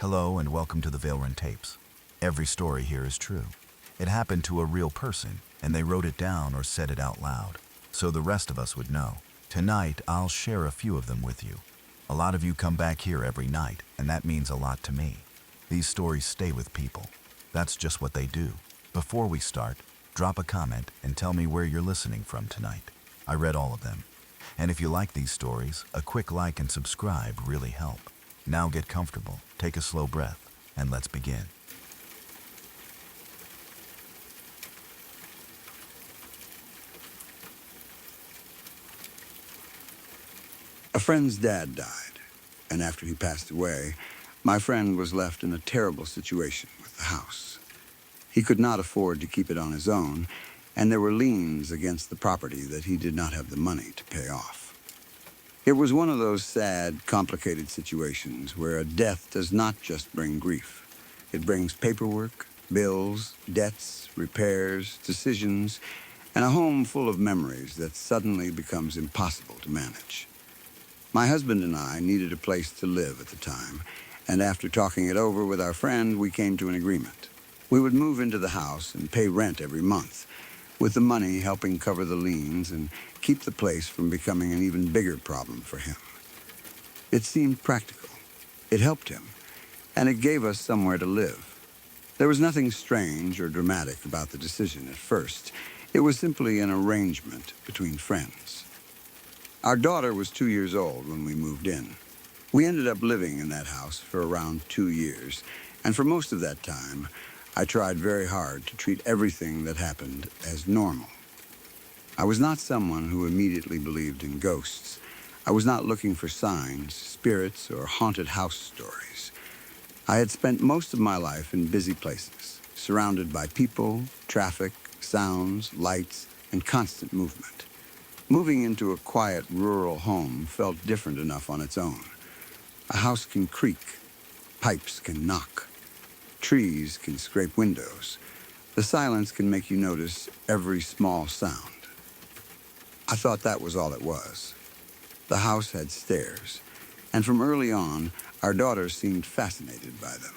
Hello and welcome to the Vailrun Tapes. Every story here is true. It happened to a real person, and they wrote it down or said it out loud, so the rest of us would know. Tonight, I'll share a few of them with you. A lot of you come back here every night, and that means a lot to me. These stories stay with people. That's just what they do. Before we start, drop a comment and tell me where you're listening from tonight. I read all of them. And if you like these stories, a quick like and subscribe really help. Now get comfortable, take a slow breath, and let's begin. A friend's dad died, and after he passed away, my friend was left in a terrible situation with the house. He could not afford to keep it on his own, and there were liens against the property that he did not have the money to pay off. It was one of those sad, complicated situations where a death does not just bring grief. It brings paperwork, bills, debts, repairs, decisions, and a home full of memories that suddenly becomes impossible to manage. My husband and I needed a place to live at the time, and after talking it over with our friend, we came to an agreement. We would move into the house and pay rent every month, with the money helping cover the liens and keep the place from becoming an even bigger problem for him. It seemed practical. It helped him, and it gave us somewhere to live. There was nothing strange or dramatic about the decision at first. It was simply an arrangement between friends. Our daughter was 2 years old when we moved in. We ended up living in that house for around 2 years, and for most of that time, I tried very hard to treat everything that happened as normal. I was not someone who immediately believed in ghosts. I was not looking for signs, spirits, or haunted house stories. I had spent most of my life in busy places, surrounded by people, traffic, sounds, lights, and constant movement. Moving into a quiet rural home felt different enough on its own. A house can creak, pipes can knock, trees can scrape windows. The silence can make you notice every small sound. I thought that was all it was. The house had stairs, and from early on, our daughter seemed fascinated by them.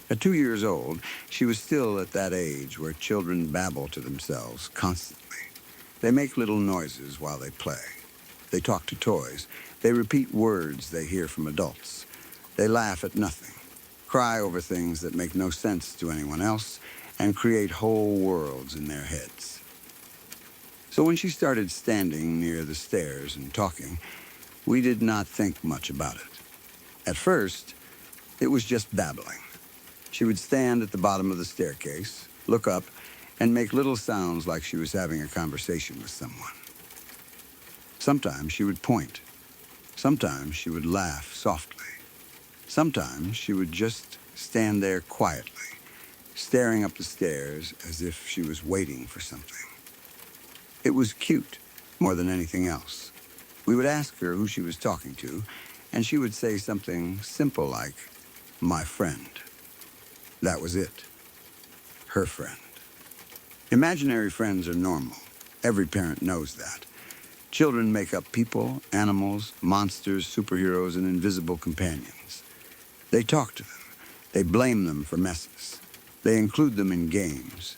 At 2 years old, she was still at that age where children babble to themselves constantly. They make little noises while they play. They talk to toys. They repeat words they hear from adults. They laugh at nothing, cry over things that make no sense to anyone else, and create whole worlds in their heads. So when she started standing near the stairs and talking, we did not think much about it. At first, it was just babbling. She would stand at the bottom of the staircase, look up, and make little sounds like she was having a conversation with someone. Sometimes she would point. Sometimes she would laugh softly. Sometimes she would just stand there quietly, staring up the stairs as if she was waiting for something. It was cute, more than anything else. We would ask her who she was talking to, and she would say something simple like, "My friend." That was it. Her friend. Imaginary friends are normal. Every parent knows that. Children make up people, animals, monsters, superheroes, and invisible companions. They talk to them. They blame them for messes. They include them in games.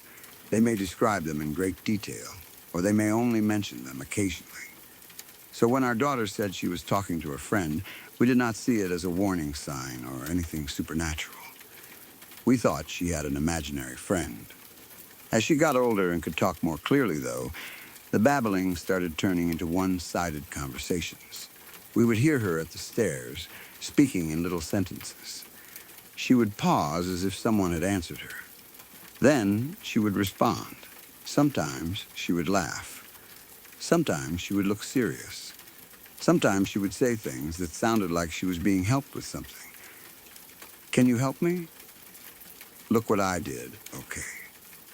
They may describe them in great detail, or they may only mention them occasionally. So when our daughter said she was talking to a friend, we did not see it as a warning sign or anything supernatural. We thought she had an imaginary friend. As she got older and could talk more clearly, though, the babbling started turning into one-sided conversations. We would hear her at the stairs, speaking in little sentences. She would pause as if someone had answered her. Then she would respond. Sometimes she would laugh. Sometimes she would look serious. Sometimes she would say things that sounded like she was being helped with something. "Can you help me?" "Look what I did." "Okay."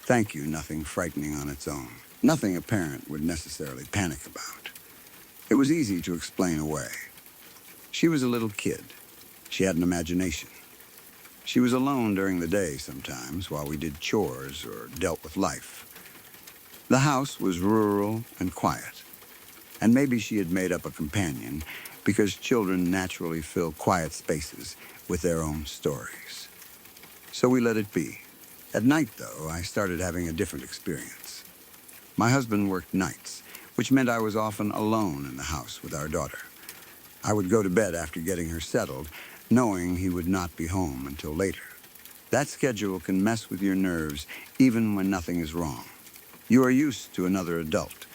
"Thank you," nothing frightening on its own. Nothing a parent would necessarily panic about. It was easy to explain away. She was a little kid. She had an imagination. She was alone during the day sometimes while we did chores or dealt with life. The house was rural and quiet, and maybe she had made up a companion because children naturally fill quiet spaces with their own stories. So we let it be. At night, though, I started having a different experience. My husband worked nights, which meant I was often alone in the house with our daughter. I would go to bed after getting her settled, knowing he would not be home until later. That schedule can mess with your nerves even when nothing is wrong. You are used to another adult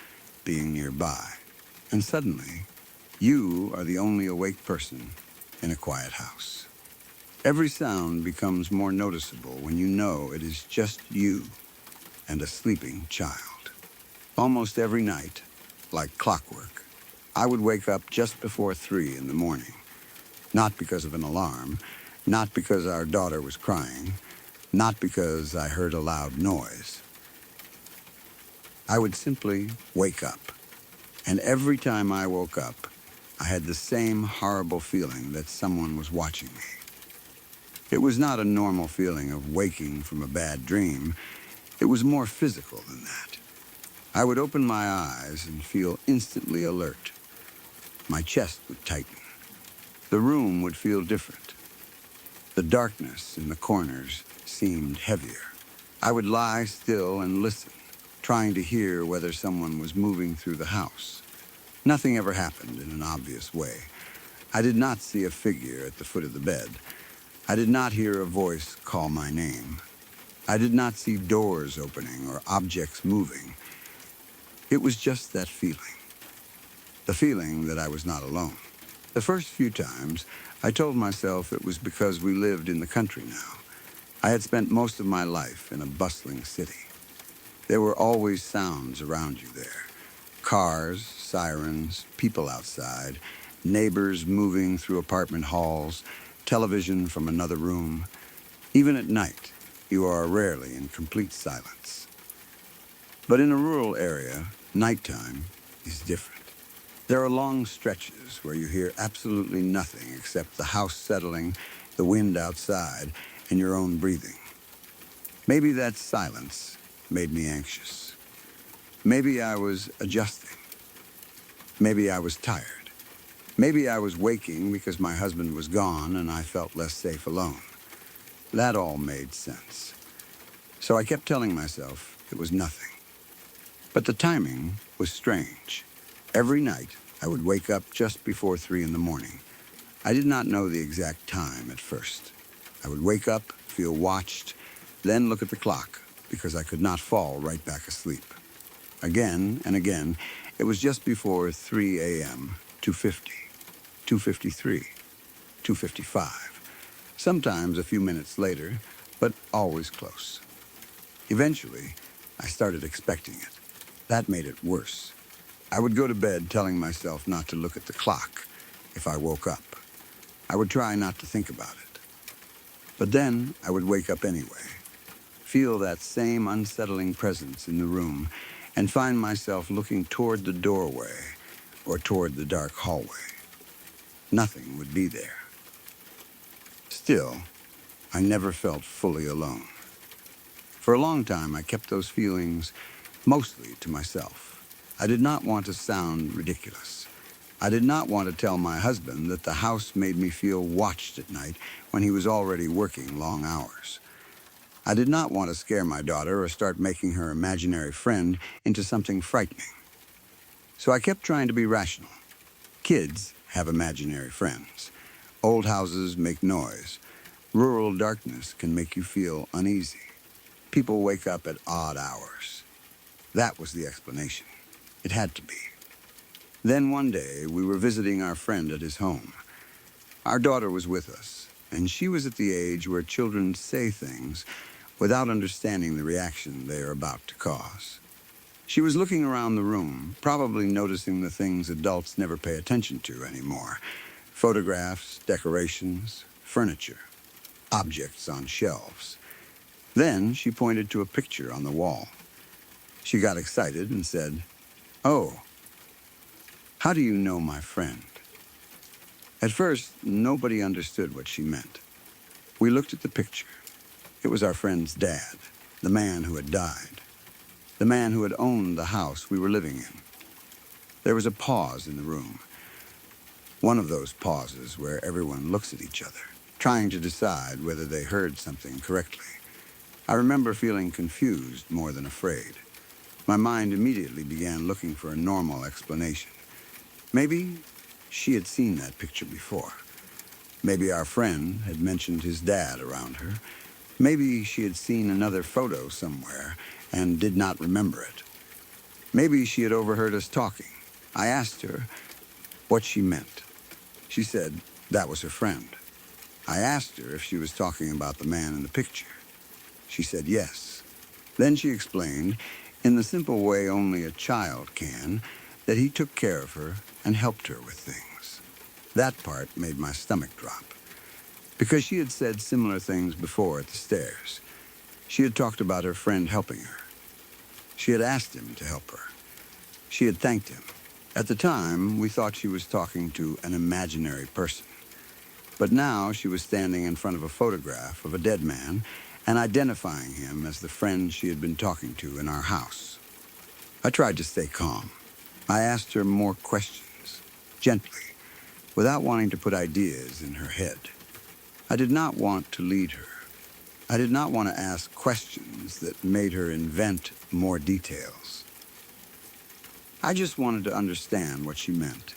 being nearby, and suddenly, you are the only awake person in a quiet house. Every sound becomes more noticeable when you know it is just you and a sleeping child. Almost every night, like clockwork, I would wake up just before 3 in the morning. Not because of an alarm, not because our daughter was crying, not because I heard a loud noise. I would simply wake up. And every time I woke up, I had the same horrible feeling that someone was watching me. It was not a normal feeling of waking from a bad dream. It was more physical than that. I would open my eyes and feel instantly alert. My chest would tighten. The room would feel different. The darkness in the corners seemed heavier. I would lie still and listen, trying to hear whether someone was moving through the house. Nothing ever happened in an obvious way. I did not see a figure at the foot of the bed. I did not hear a voice call my name. I did not see doors opening or objects moving. It was just that feeling. The feeling that I was not alone. The first few times, I told myself it was because we lived in the country now. I had spent most of my life in a bustling city. There were always sounds around you there. Cars, sirens, people outside, neighbors moving through apartment halls, television from another room. Even at night, you are rarely in complete silence. But in a rural area, nighttime is different. There are long stretches where you hear absolutely nothing except the house settling, the wind outside, and your own breathing. Maybe that silence made me anxious. Maybe I was adjusting. Maybe I was tired. Maybe I was waking because my husband was gone and I felt less safe alone. That all made sense. So I kept telling myself it was nothing. But the timing was strange. Every night, I would wake up just before 3 in the morning. I did not know the exact time at first. I would wake up, feel watched, then look at the clock because I could not fall right back asleep. Again and again, it was just before 3 a.m., 2:50, 2:53, 2:55. Sometimes a few minutes later, but always close. Eventually, I started expecting it. That made it worse. I would go to bed telling myself not to look at the clock if I woke up. I would try not to think about it. But then I would wake up anyway, feel that same unsettling presence in the room, and find myself looking toward the doorway or toward the dark hallway. Nothing would be there. Still, I never felt fully alone. For a long time, I kept those feelings mostly to myself. I did not want to sound ridiculous. I did not want to tell my husband that the house made me feel watched at night when he was already working long hours. I did not want to scare my daughter or start making her imaginary friend into something frightening. So I kept trying to be rational. Kids have imaginary friends. Old houses make noise. Rural darkness can make you feel uneasy. People wake up at odd hours. That was the explanation. It had to be. Then one day, we were visiting our friend at his home. Our daughter was with us, and she was at the age where children say things without understanding the reaction they are about to cause. She was looking around the room, probably noticing the things adults never pay attention to anymore. Photographs, decorations, furniture, objects on shelves. Then she pointed to a picture on the wall. She got excited and said, "Oh, how do you know my friend?" At first, nobody understood what she meant. We looked at the picture. It was our friend's dad, the man who had died, the man who had owned the house we were living in. There was a pause in the room, one of those pauses where everyone looks at each other, trying to decide whether they heard something correctly. I remember feeling confused more than afraid. My mind immediately began looking for a normal explanation. Maybe she had seen that picture before. Maybe our friend had mentioned his dad around her. Maybe she had seen another photo somewhere and did not remember it. Maybe she had overheard us talking. I asked her what she meant. She said that was her friend. I asked her if she was talking about the man in the picture. She said yes. Then she explained, in the simple way only a child can, that he took care of her and helped her with things. That part made my stomach drop, because she had said similar things before at the stairs. She had talked about her friend helping her. She had asked him to help her. She had thanked him. At the time, we thought she was talking to an imaginary person. But now she was standing in front of a photograph of a dead man and identifying him as the friend she had been talking to in our house. I tried to stay calm. I asked her more questions, gently, without wanting to put ideas in her head. I did not want to lead her. I did not want to ask questions that made her invent more details. I just wanted to understand what she meant.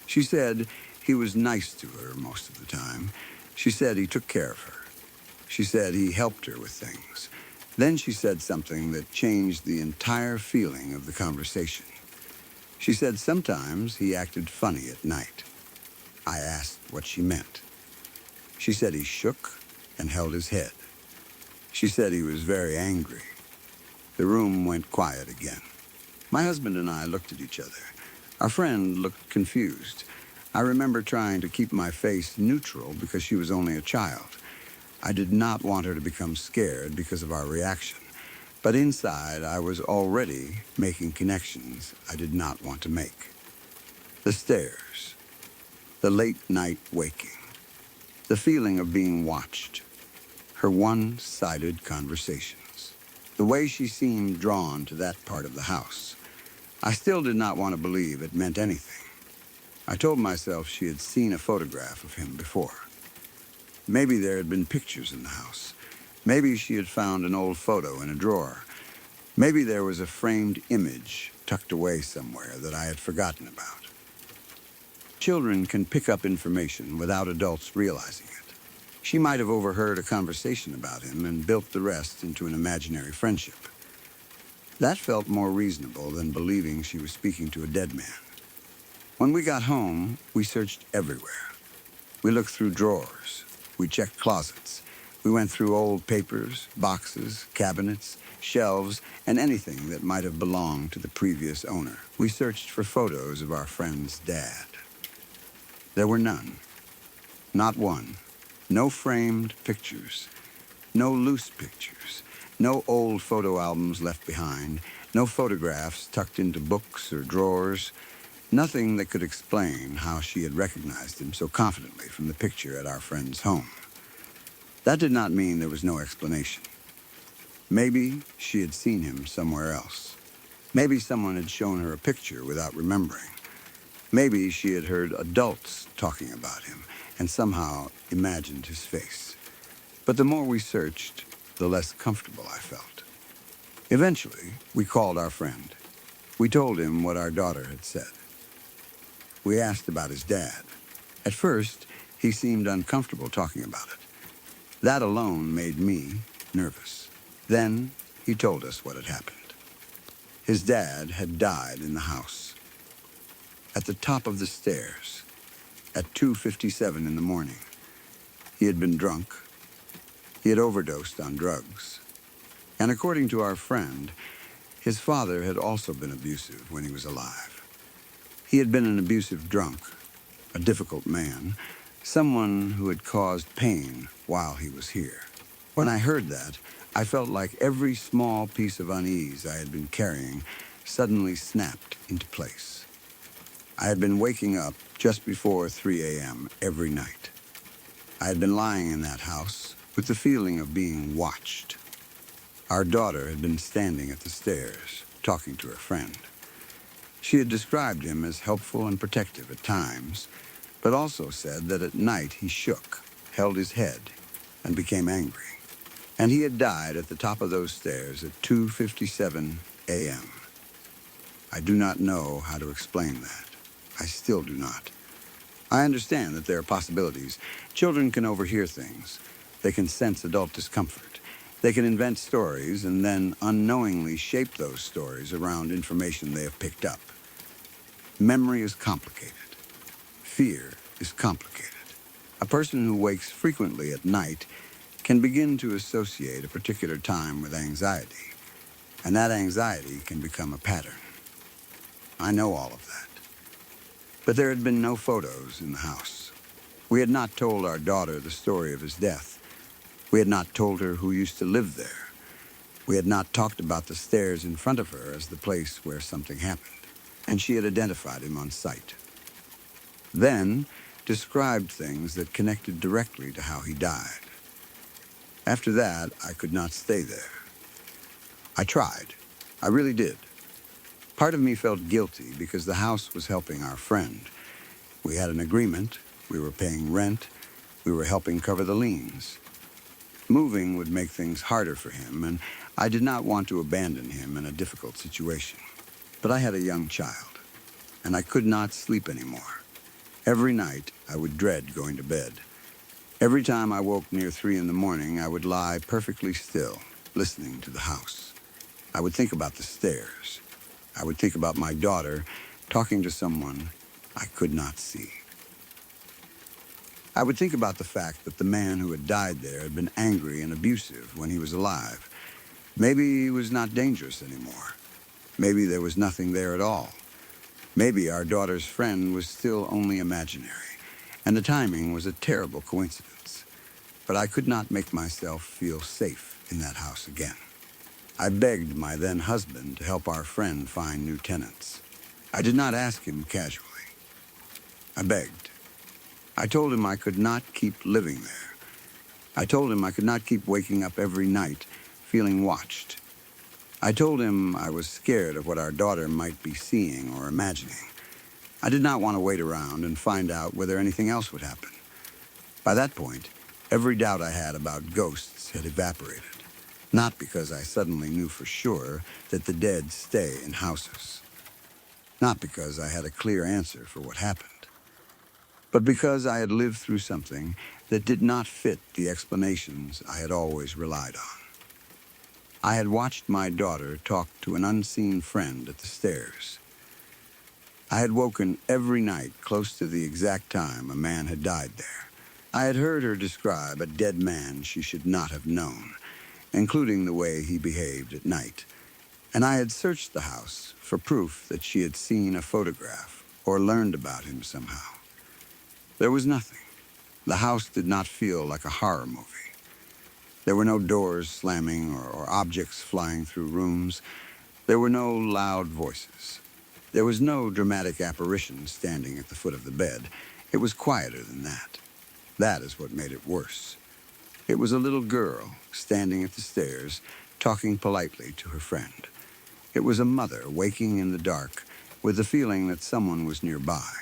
She said he was nice to her most of the time. She said he took care of her. She said he helped her with things. Then she said something that changed the entire feeling of the conversation. She said sometimes he acted funny at night. I asked what she meant. She said he shook and held his head. She said he was very angry. The room went quiet again. My husband and I looked at each other. Our friend looked confused. I remember trying to keep my face neutral because she was only a child. I did not want her to become scared because of our reaction. But inside, I was already making connections I did not want to make. The stairs, the late night waking, the feeling of being watched, her one-sided conversations, the way she seemed drawn to that part of the house. I still did not want to believe it meant anything. I told myself she had seen a photograph of him before. Maybe there had been pictures in the house. Maybe she had found an old photo in a drawer. Maybe there was a framed image tucked away somewhere that I had forgotten about. Children can pick up information without adults realizing it. She might have overheard a conversation about him and built the rest into an imaginary friendship. That felt more reasonable than believing she was speaking to a dead man. When we got home, we searched everywhere. We looked through drawers. We checked closets. We went through old papers, boxes, cabinets, shelves, and anything that might have belonged to the previous owner. We searched for photos of our friend's dad. There were none. Not one. No framed pictures. No loose pictures. No old photo albums left behind. No photographs tucked into books or drawers. Nothing that could explain how she had recognized him so confidently from the picture at our friend's home. That did not mean there was no explanation. Maybe she had seen him somewhere else. Maybe someone had shown her a picture without remembering. Maybe she had heard adults talking about him and somehow imagined his face. But the more we searched, the less comfortable I felt. Eventually, we called our friend. We told him what our daughter had said. We asked about his dad. At first, he seemed uncomfortable talking about it. That alone made me nervous. Then he told us what had happened. His dad had died in the house. At the top of the stairs, at 2:57 in the morning. He had been drunk. He had overdosed on drugs. And according to our friend, his father had also been abusive when he was alive. He had been an abusive drunk, a difficult man, someone who had caused pain while he was here. When I heard that, I felt like every small piece of unease I had been carrying suddenly snapped into place. I had been waking up just before 3 a.m. every night. I had been lying in that house with the feeling of being watched. Our daughter had been standing at the stairs, talking to her friend. She had described him as helpful and protective at times, but also said that at night he shook. held his head, and became angry. And he had died at the top of those stairs at 2:57 a.m. I do not know how to explain that. I still do not. I understand that there are possibilities. Children can overhear things. They can sense adult discomfort. They can invent stories and then unknowingly shape those stories around information they have picked up. Memory is complicated. Fear is complicated. A person who wakes frequently at night can begin to associate a particular time with anxiety, and that anxiety can become a pattern. I know all of that. But there had been no photos in the house. We had not told our daughter the story of his death. We had not told her who used to live there. We had not talked about the stairs in front of her as the place where something happened, and she had identified him on sight. Then described things that connected directly to how he died. After that, I could not stay there. I tried. I really did. Part of me felt guilty because the house was helping our friend. We had an agreement. We were paying rent. We were helping cover the liens. Moving would make things harder for him, and I did not want to abandon him in a difficult situation. But I had a young child, and I could not sleep anymore. Every night, I would dread going to bed. Every time I woke near 3 in the morning, I would lie perfectly still, listening to the house. I would think about the stairs. I would think about my daughter talking to someone I could not see. I would think about the fact that the man who had died there had been angry and abusive when he was alive. Maybe he was not dangerous anymore. Maybe there was nothing there at all. Maybe our daughter's friend was still only imaginary, and the timing was a terrible coincidence. But I could not make myself feel safe in that house again. I begged my then husband to help our friend find new tenants. I did not ask him casually. I begged. I told him I could not keep living there. I told him I could not keep waking up every night feeling watched. I told him I was scared of what our daughter might be seeing or imagining. I did not want to wait around and find out whether anything else would happen. By that point, every doubt I had about ghosts had evaporated. Not because I suddenly knew for sure that the dead stay in houses. Not because I had a clear answer for what happened. But because I had lived through something that did not fit the explanations I had always relied on. I had watched my daughter talk to an unseen friend at the stairs. I had woken every night close to the exact time a man had died there. I had heard her describe a dead man she should not have known, including the way he behaved at night. And I had searched the house for proof that she had seen a photograph or learned about him somehow. There was nothing. The house did not feel like a horror movie. There were no doors slamming or objects flying through rooms. There were no loud voices. There was no dramatic apparition standing at the foot of the bed. It was quieter than that. That is what made it worse. It was a little girl standing at the stairs, talking politely to her friend. It was a mother waking in the dark with the feeling that someone was nearby.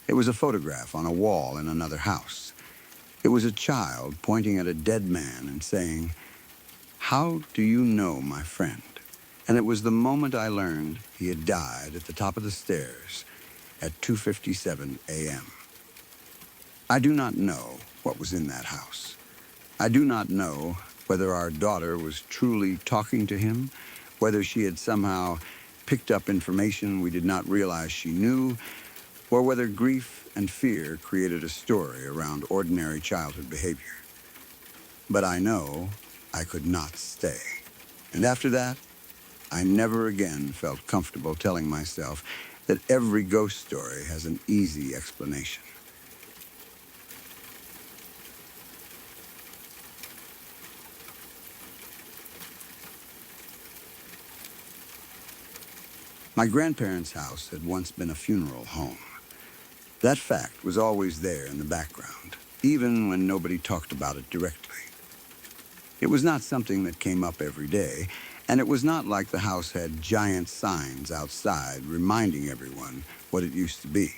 It was a photograph on a wall in another house. It was a child pointing at a dead man and saying, "How do you know my friend?" And it was the moment I learned he had died at the top of the stairs at 2:57 a.m. I do not know what was in that house. I do not know whether our daughter was truly talking to him, whether she had somehow picked up information we did not realize she knew, or whether grief and fear created a story around ordinary childhood behavior. But I know I could not stay. And after that, I never again felt comfortable telling myself that every ghost story has an easy explanation. My grandparents' house had once been a funeral home. That fact was always there in the background, even when nobody talked about it directly. It was not something that came up every day, and it was not like the house had giant signs outside reminding everyone what it used to be.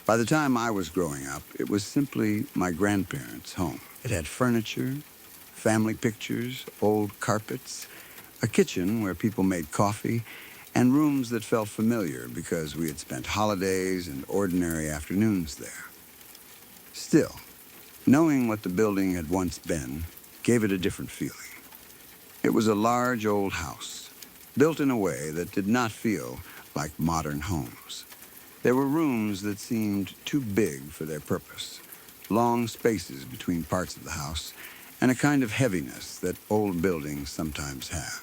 By the time I was growing up, it was simply my grandparents' home. It had furniture, family pictures, old carpets, a kitchen where people made coffee, and rooms that felt familiar because we had spent holidays and ordinary afternoons there. Still, knowing what the building had once been gave it a different feeling. It was a large old house, built in a way that did not feel like modern homes. There were rooms that seemed too big for their purpose, long spaces between parts of the house, and a kind of heaviness that old buildings sometimes have.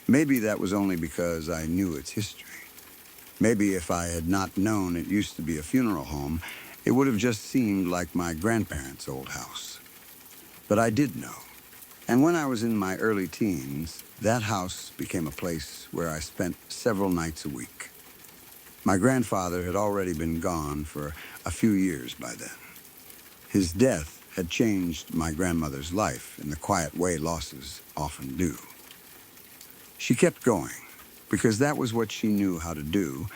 Maybe that was only because I knew its history. Maybe if I had not known it used to be a funeral home, it would have just seemed like my grandparents' old house. But I did know. And when I was in my early teens, that house became a place where I spent several nights a week. My grandfather had already been gone for a few years by then. His death had changed my grandmother's life in the quiet way losses often do. She kept going, because that was what she knew how to do,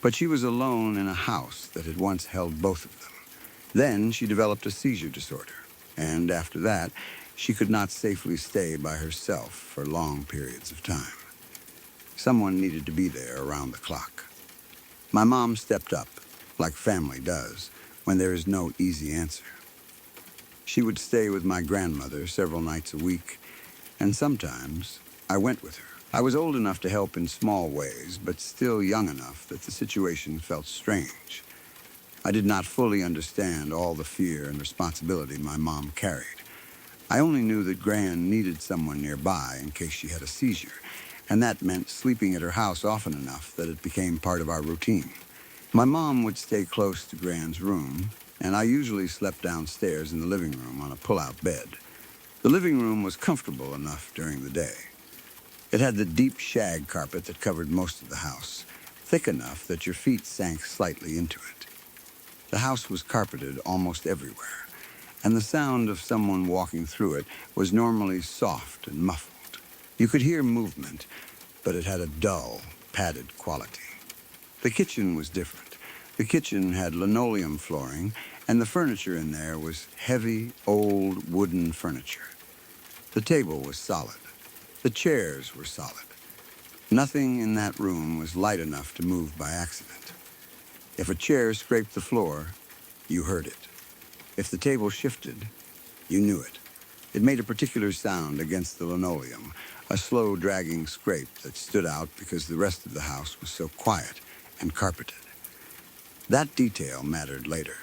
but she was alone in a house that had once held both of them. Then she developed a seizure disorder, and after that, she could not safely stay by herself for long periods of time. Someone needed to be there around the clock. My mom stepped up, like family does, when there is no easy answer. She would stay with my grandmother several nights a week, and sometimes I went with her. I was old enough to help in small ways, but still young enough that the situation felt strange. I did not fully understand all the fear and responsibility my mom carried. I only knew that Gran needed someone nearby in case she had a seizure, and that meant sleeping at her house often enough that it became part of our routine. My mom would stay close to Gran's room, and I usually slept downstairs in the living room on a pull-out bed. The living room was comfortable enough during the day. It had the deep shag carpet that covered most of the house, thick enough that your feet sank slightly into it. The house was carpeted almost everywhere, and the sound of someone walking through it was normally soft and muffled. You could hear movement, but it had a dull, padded quality. The kitchen was different. The kitchen had linoleum flooring, and the furniture in there was heavy, old wooden furniture. The table was solid. The chairs were solid. Nothing in that room was light enough to move by accident. If a chair scraped the floor, you heard it. If the table shifted, you knew it. It made a particular sound against the linoleum, a slow dragging scrape that stood out because the rest of the house was so quiet and carpeted. That detail mattered later.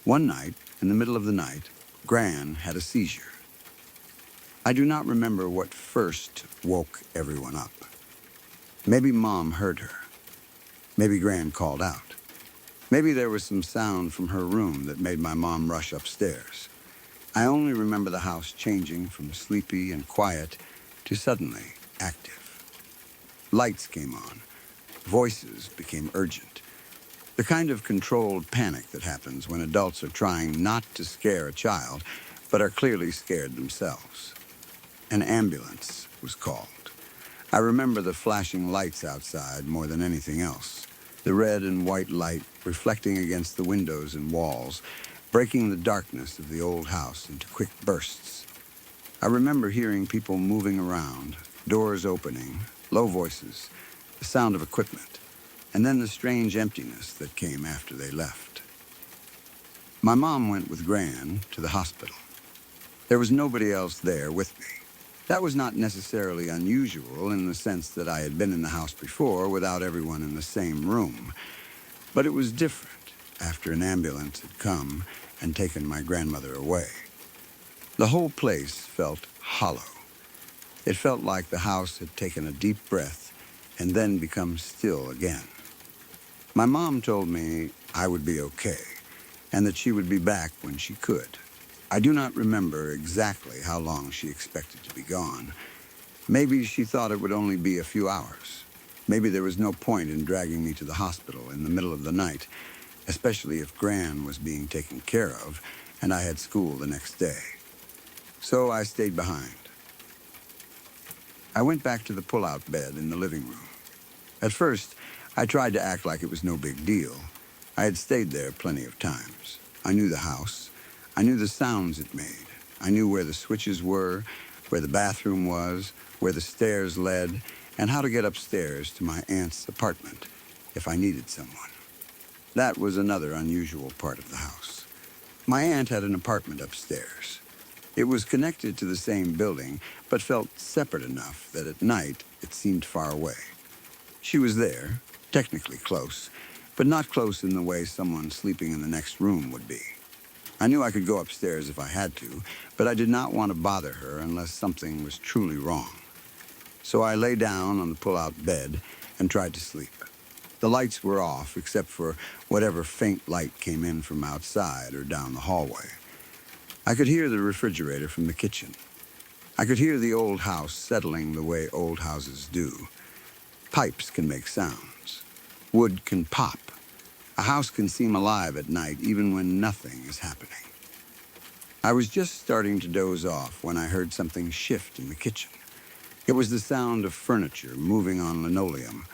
One night, in the middle of the night, Gran had a seizure. I do not remember what first woke everyone up. Maybe Mom heard her. Maybe Gran called out. Maybe there was some sound from her room that made my mom rush upstairs. I only remember the house changing from sleepy and quiet to suddenly active. Lights came on. Voices became urgent. The kind of controlled panic that happens when adults are trying not to scare a child, but are clearly scared themselves. An ambulance was called. I remember the flashing lights outside more than anything else. The red and white light reflecting against the windows and walls, breaking the darkness of the old house into quick bursts. I remember hearing people moving around, doors opening, low voices, the sound of equipment, and then the strange emptiness that came after they left. My mom went with Gran to the hospital. There was nobody else there with me. That was not necessarily unusual in the sense that I had been in the house before without everyone in the same room. But it was different after an ambulance had come and taken my grandmother away. The whole place felt hollow. It felt like the house had taken a deep breath and then become still again. My mom told me I would be okay and that she would be back when she could. I do not remember exactly how long she expected to be gone. Maybe she thought it would only be a few hours. Maybe there was no point in dragging me to the hospital in the middle of the night, especially if Gran was being taken care of and I had school the next day. So I stayed behind. I went back to the pull-out bed in the living room. At first, I tried to act like it was no big deal. I had stayed there plenty of times. I knew the house. I knew the sounds it made. I knew where the switches were, where the bathroom was, where the stairs led, and how to get upstairs to my aunt's apartment if I needed someone. That was another unusual part of the house. My aunt had an apartment upstairs. It was connected to the same building, but felt separate enough that at night it seemed far away. She was there, technically close, but not close in the way someone sleeping in the next room would be. I knew I could go upstairs if I had to, but I did not want to bother her unless something was truly wrong. So I lay down on the pull-out bed and tried to sleep. The lights were off except for whatever faint light came in from outside or down the hallway. I could hear the refrigerator from the kitchen. I could hear the old house settling the way old houses do. Pipes can make sounds. Wood can pop. A house can seem alive at night even when nothing is happening. I was just starting to doze off when I heard something shift in the kitchen. It was the sound of furniture moving on linoleum.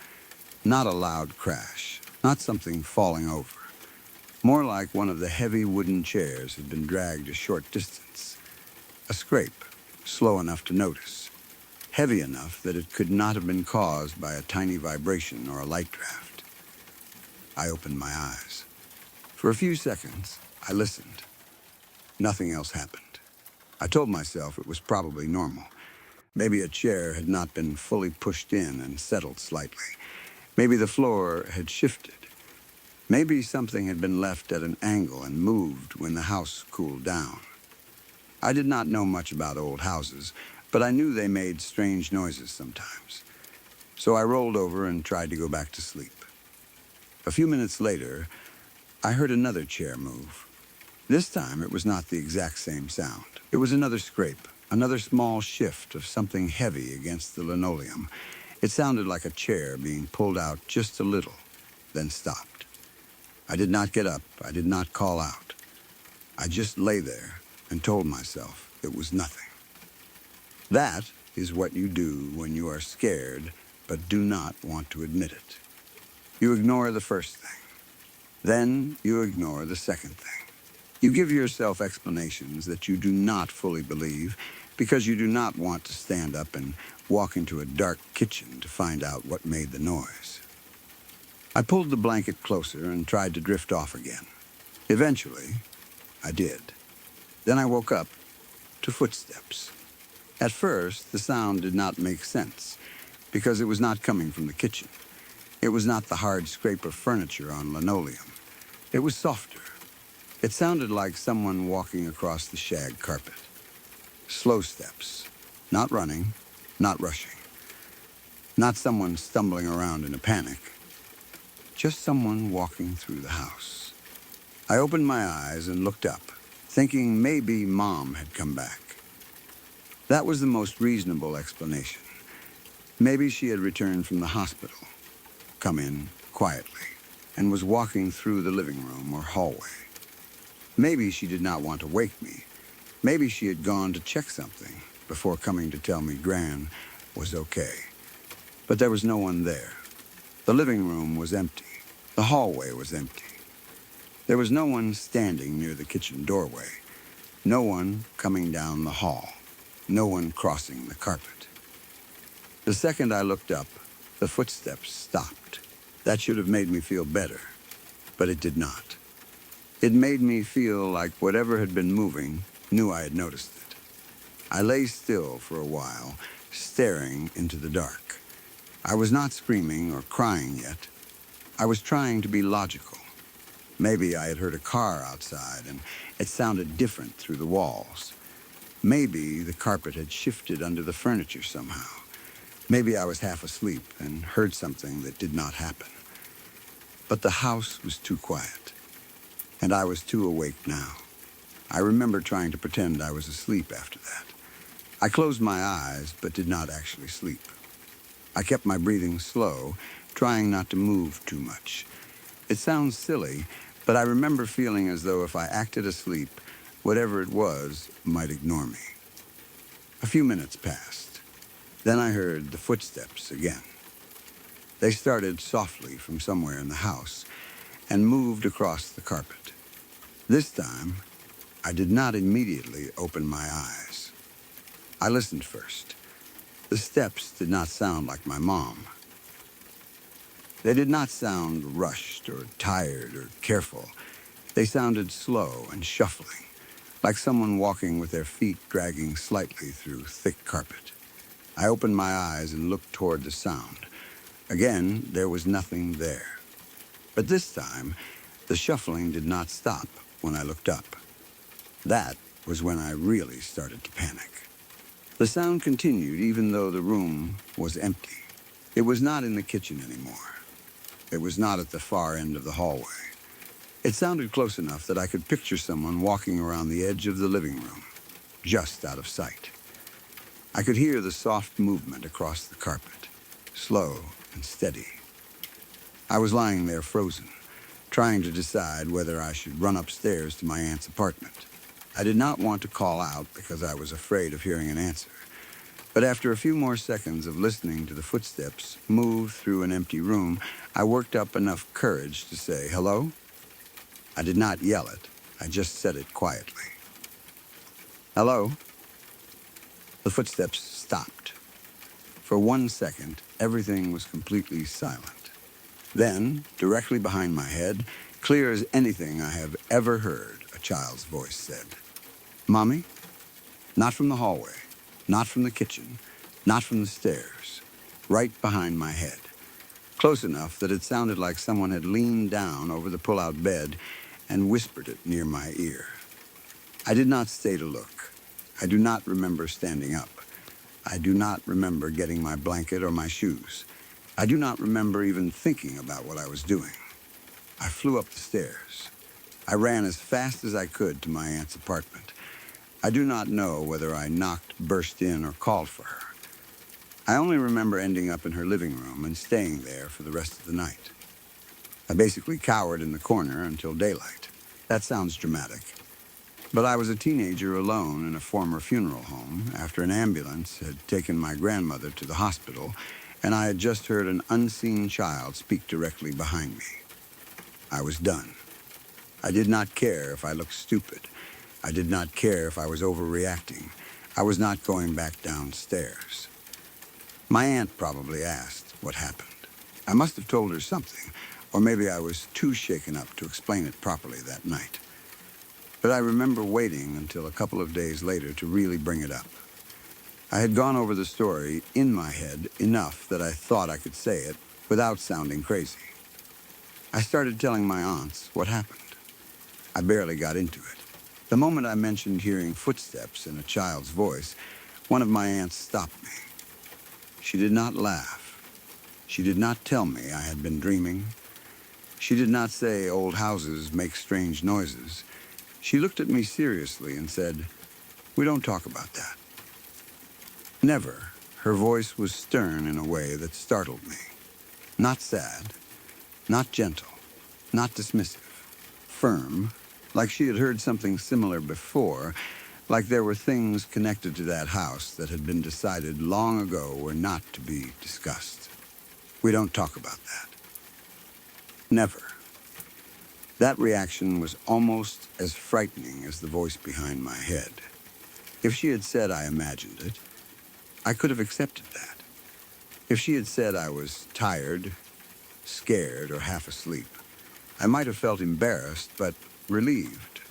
Not a loud crash, not something falling over. More like one of the heavy wooden chairs had been dragged a short distance. A scrape, slow enough to notice. Heavy enough that it could not have been caused by a tiny vibration or a light draft. I opened my eyes. For a few seconds, I listened. Nothing else happened. I told myself it was probably normal. Maybe a chair had not been fully pushed in and settled slightly. Maybe the floor had shifted. Maybe something had been left at an angle and moved when the house cooled down. I did not know much about old houses, but I knew they made strange noises sometimes. So I rolled over and tried to go back to sleep. A few minutes later, I heard another chair move. This time, it was not the exact same sound. It was another scrape, another small shift of something heavy against the linoleum. It sounded like a chair being pulled out just a little, then stopped. I did not get up. I did not call out. I just lay there and told myself it was nothing. That is what you do when you are scared but do not want to admit it. You ignore the first thing. Then you ignore the second thing. You give yourself explanations that you do not fully believe because you do not want to stand up and walk into a dark kitchen to find out what made the noise. I pulled the blanket closer and tried to drift off again. Eventually, I did. Then I woke up to footsteps. At first, the sound did not make sense because it was not coming from the kitchen. It was not the hard scrape of furniture on linoleum. It was softer. It sounded like someone walking across the shag carpet. Slow steps, not running, not rushing. Not someone stumbling around in a panic. Just someone walking through the house. I opened my eyes and looked up, thinking maybe Mom had come back. That was the most reasonable explanation. Maybe she had returned from the hospital, come in quietly, and was walking through the living room or hallway. Maybe she did not want to wake me. Maybe she had gone to check something before coming to tell me Gran was okay. But there was no one there. The living room was empty. The hallway was empty. There was no one standing near the kitchen doorway. No one coming down the hall. No one crossing the carpet. The second I looked up, the footsteps stopped. That should have made me feel better, but it did not. It made me feel like whatever had been moving knew I had noticed it. I lay still for a while, staring into the dark. I was not screaming or crying yet. I was trying to be logical. Maybe I had heard a car outside and it sounded different through the walls. Maybe the carpet had shifted under the furniture somehow. Maybe I was half asleep and heard something that did not happen. But the house was too quiet, and I was too awake now. I remember trying to pretend I was asleep after that. I closed my eyes, but did not actually sleep. I kept my breathing slow, trying not to move too much. It sounds silly, but I remember feeling as though if I acted asleep, whatever it was might ignore me. A few minutes passed. Then I heard the footsteps again. They started softly from somewhere in the house, and moved across the carpet. This time, I did not immediately open my eyes. I listened first. The steps did not sound like my mom. They did not sound rushed or tired or careful. They sounded slow and shuffling, like someone walking with their feet dragging slightly through thick carpet. I opened my eyes and looked toward the sound. Again, there was nothing there. But this time, the shuffling did not stop when I looked up. That was when I really started to panic. The sound continued even though the room was empty. It was not in the kitchen anymore. It was not at the far end of the hallway. It sounded close enough that I could picture someone walking around the edge of the living room, just out of sight. I could hear the soft movement across the carpet, slow and steady. I was lying there frozen, trying to decide whether I should run upstairs to my aunt's apartment. I did not want to call out because I was afraid of hearing an answer. But after a few more seconds of listening to the footsteps move through an empty room, I worked up enough courage to say, "Hello?" I did not yell it. I just said it quietly. "Hello?" The footsteps stopped. For 1 second, everything was completely silent. Then, directly behind my head, clear as anything I have ever heard, a child's voice said, "Mommy?" Not from the hallway, not from the kitchen, not from the stairs, right behind my head. Close enough that it sounded like someone had leaned down over the pull-out bed and whispered it near my ear. I did not stay to look. I do not remember standing up. I do not remember getting my blanket or my shoes. I do not remember even thinking about what I was doing. I flew up the stairs. I ran as fast as I could to my aunt's apartment. I do not know whether I knocked, burst in, or called for her. I only remember ending up in her living room and staying there for the rest of the night. I basically cowered in the corner until daylight. That sounds dramatic. But I was a teenager alone in a former funeral home after an ambulance had taken my grandmother to the hospital, and I had just heard an unseen child speak directly behind me. I was done. I did not care if I looked stupid. I did not care if I was overreacting. I was not going back downstairs. My aunt probably asked what happened. I must have told her something, or maybe I was too shaken up to explain it properly that night. But I remember waiting until a couple of days later to really bring it up. I had gone over the story in my head enough that I thought I could say it without sounding crazy. I started telling my aunts what happened. I barely got into it. The moment I mentioned hearing footsteps in a child's voice, one of my aunts stopped me. She did not laugh. She did not tell me I had been dreaming. She did not say old houses make strange noises. She looked at me seriously and said, "We don't talk about that." Never. Her voice was stern in a way that startled me. Not sad, not gentle, not dismissive. Firm, like she had heard something similar before, like there were things connected to that house that had been decided long ago were not to be discussed. We don't talk about that. Never. That reaction was almost as frightening as the voice behind my head. If she had said I imagined it, I could have accepted that. If she had said I was tired, scared, or half asleep, I might have felt embarrassed, but relieved.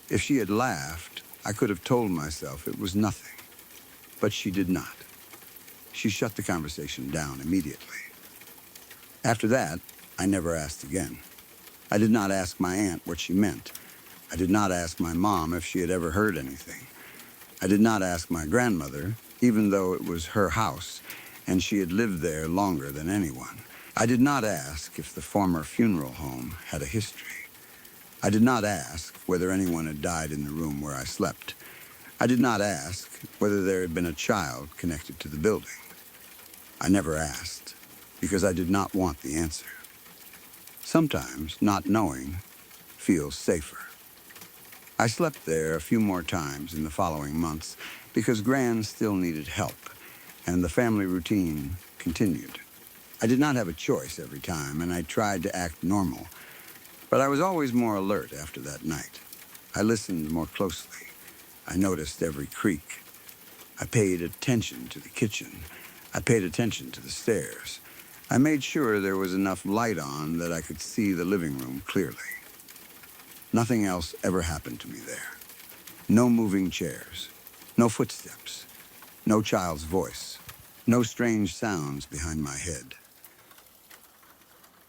If she had laughed, I could have told myself it was nothing. But she did not. She shut the conversation down immediately. After that, I never asked again. I did not ask my aunt what she meant. I did not ask my mom if she had ever heard anything. I did not ask my grandmother, even though it was her house, and she had lived there longer than anyone. I did not ask if the former funeral home had a history. I did not ask whether anyone had died in the room where I slept. I did not ask whether there had been a child connected to the building. I never asked, because I did not want the answer. Sometimes not knowing feels safer. I slept there a few more times in the following months because Gran still needed help, and the family routine continued. I did not have a choice every time, and I tried to act normal. But I was always more alert after that night. I listened more closely. I noticed every creak. I paid attention to the kitchen. I paid attention to the stairs. I made sure there was enough light on that I could see the living room clearly. Nothing else ever happened to me there. No moving chairs, no footsteps, no child's voice, no strange sounds behind my head.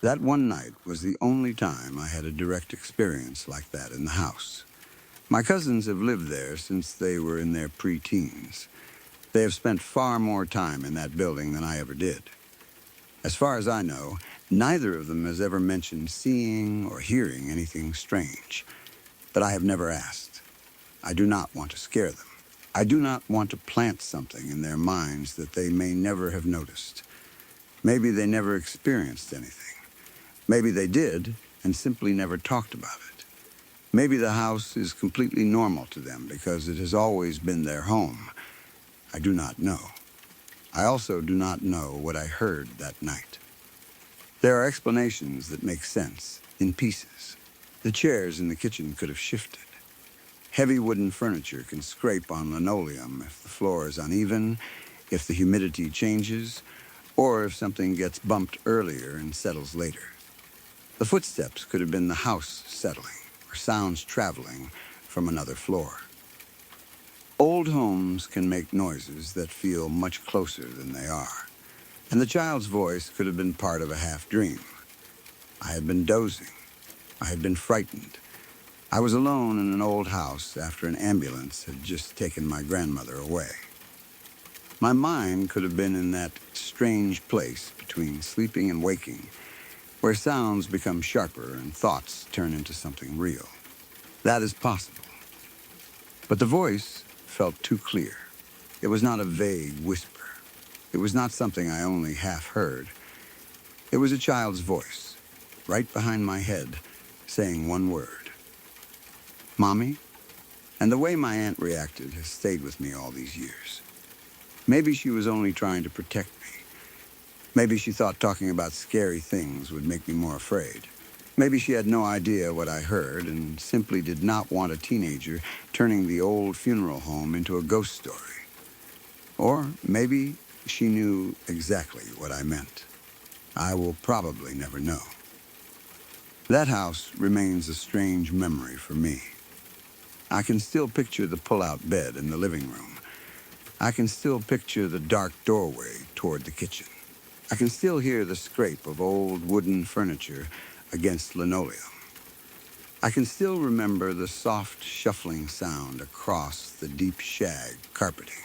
That one night was the only time I had a direct experience like that in the house. My cousins have lived there since they were in their pre-teens. They have spent far more time in that building than I ever did. As far as I know, neither of them has ever mentioned seeing or hearing anything strange. But I have never asked. I do not want to scare them. I do not want to plant something in their minds that they may never have noticed. Maybe they never experienced anything. Maybe they did and simply never talked about it. Maybe the house is completely normal to them because it has always been their home. I do not know. I also do not know what I heard that night. There are explanations that make sense, in pieces. The chairs in the kitchen could have shifted. Heavy wooden furniture can scrape on linoleum if the floor is uneven, if the humidity changes, or if something gets bumped earlier and settles later. The footsteps could have been the house settling, or sounds traveling from another floor. Old homes can make noises that feel much closer than they are, and the child's voice could have been part of a half-dream. I had been dozing. I had been frightened. I was alone in an old house after an ambulance had just taken my grandmother away. My mind could have been in that strange place between sleeping and waking, where sounds become sharper and thoughts turn into something real. That is possible. But the voice felt too clear. It was not a vague whisper. It was not something I only half heard. It was a child's voice, right behind my head, saying one word. Mommy? And the way my aunt reacted has stayed with me all these years. Maybe she was only trying to protect me. Maybe she thought talking about scary things would make me more afraid. Maybe she had no idea what I heard and simply did not want a teenager turning the old funeral home into a ghost story. Or maybe she knew exactly what I meant. I will probably never know. That house remains a strange memory for me. I can still picture the pull-out bed in the living room. I can still picture the dark doorway toward the kitchen. I can still hear the scrape of old wooden furniture against linoleum. I can still remember the soft shuffling sound across the deep shag carpeting.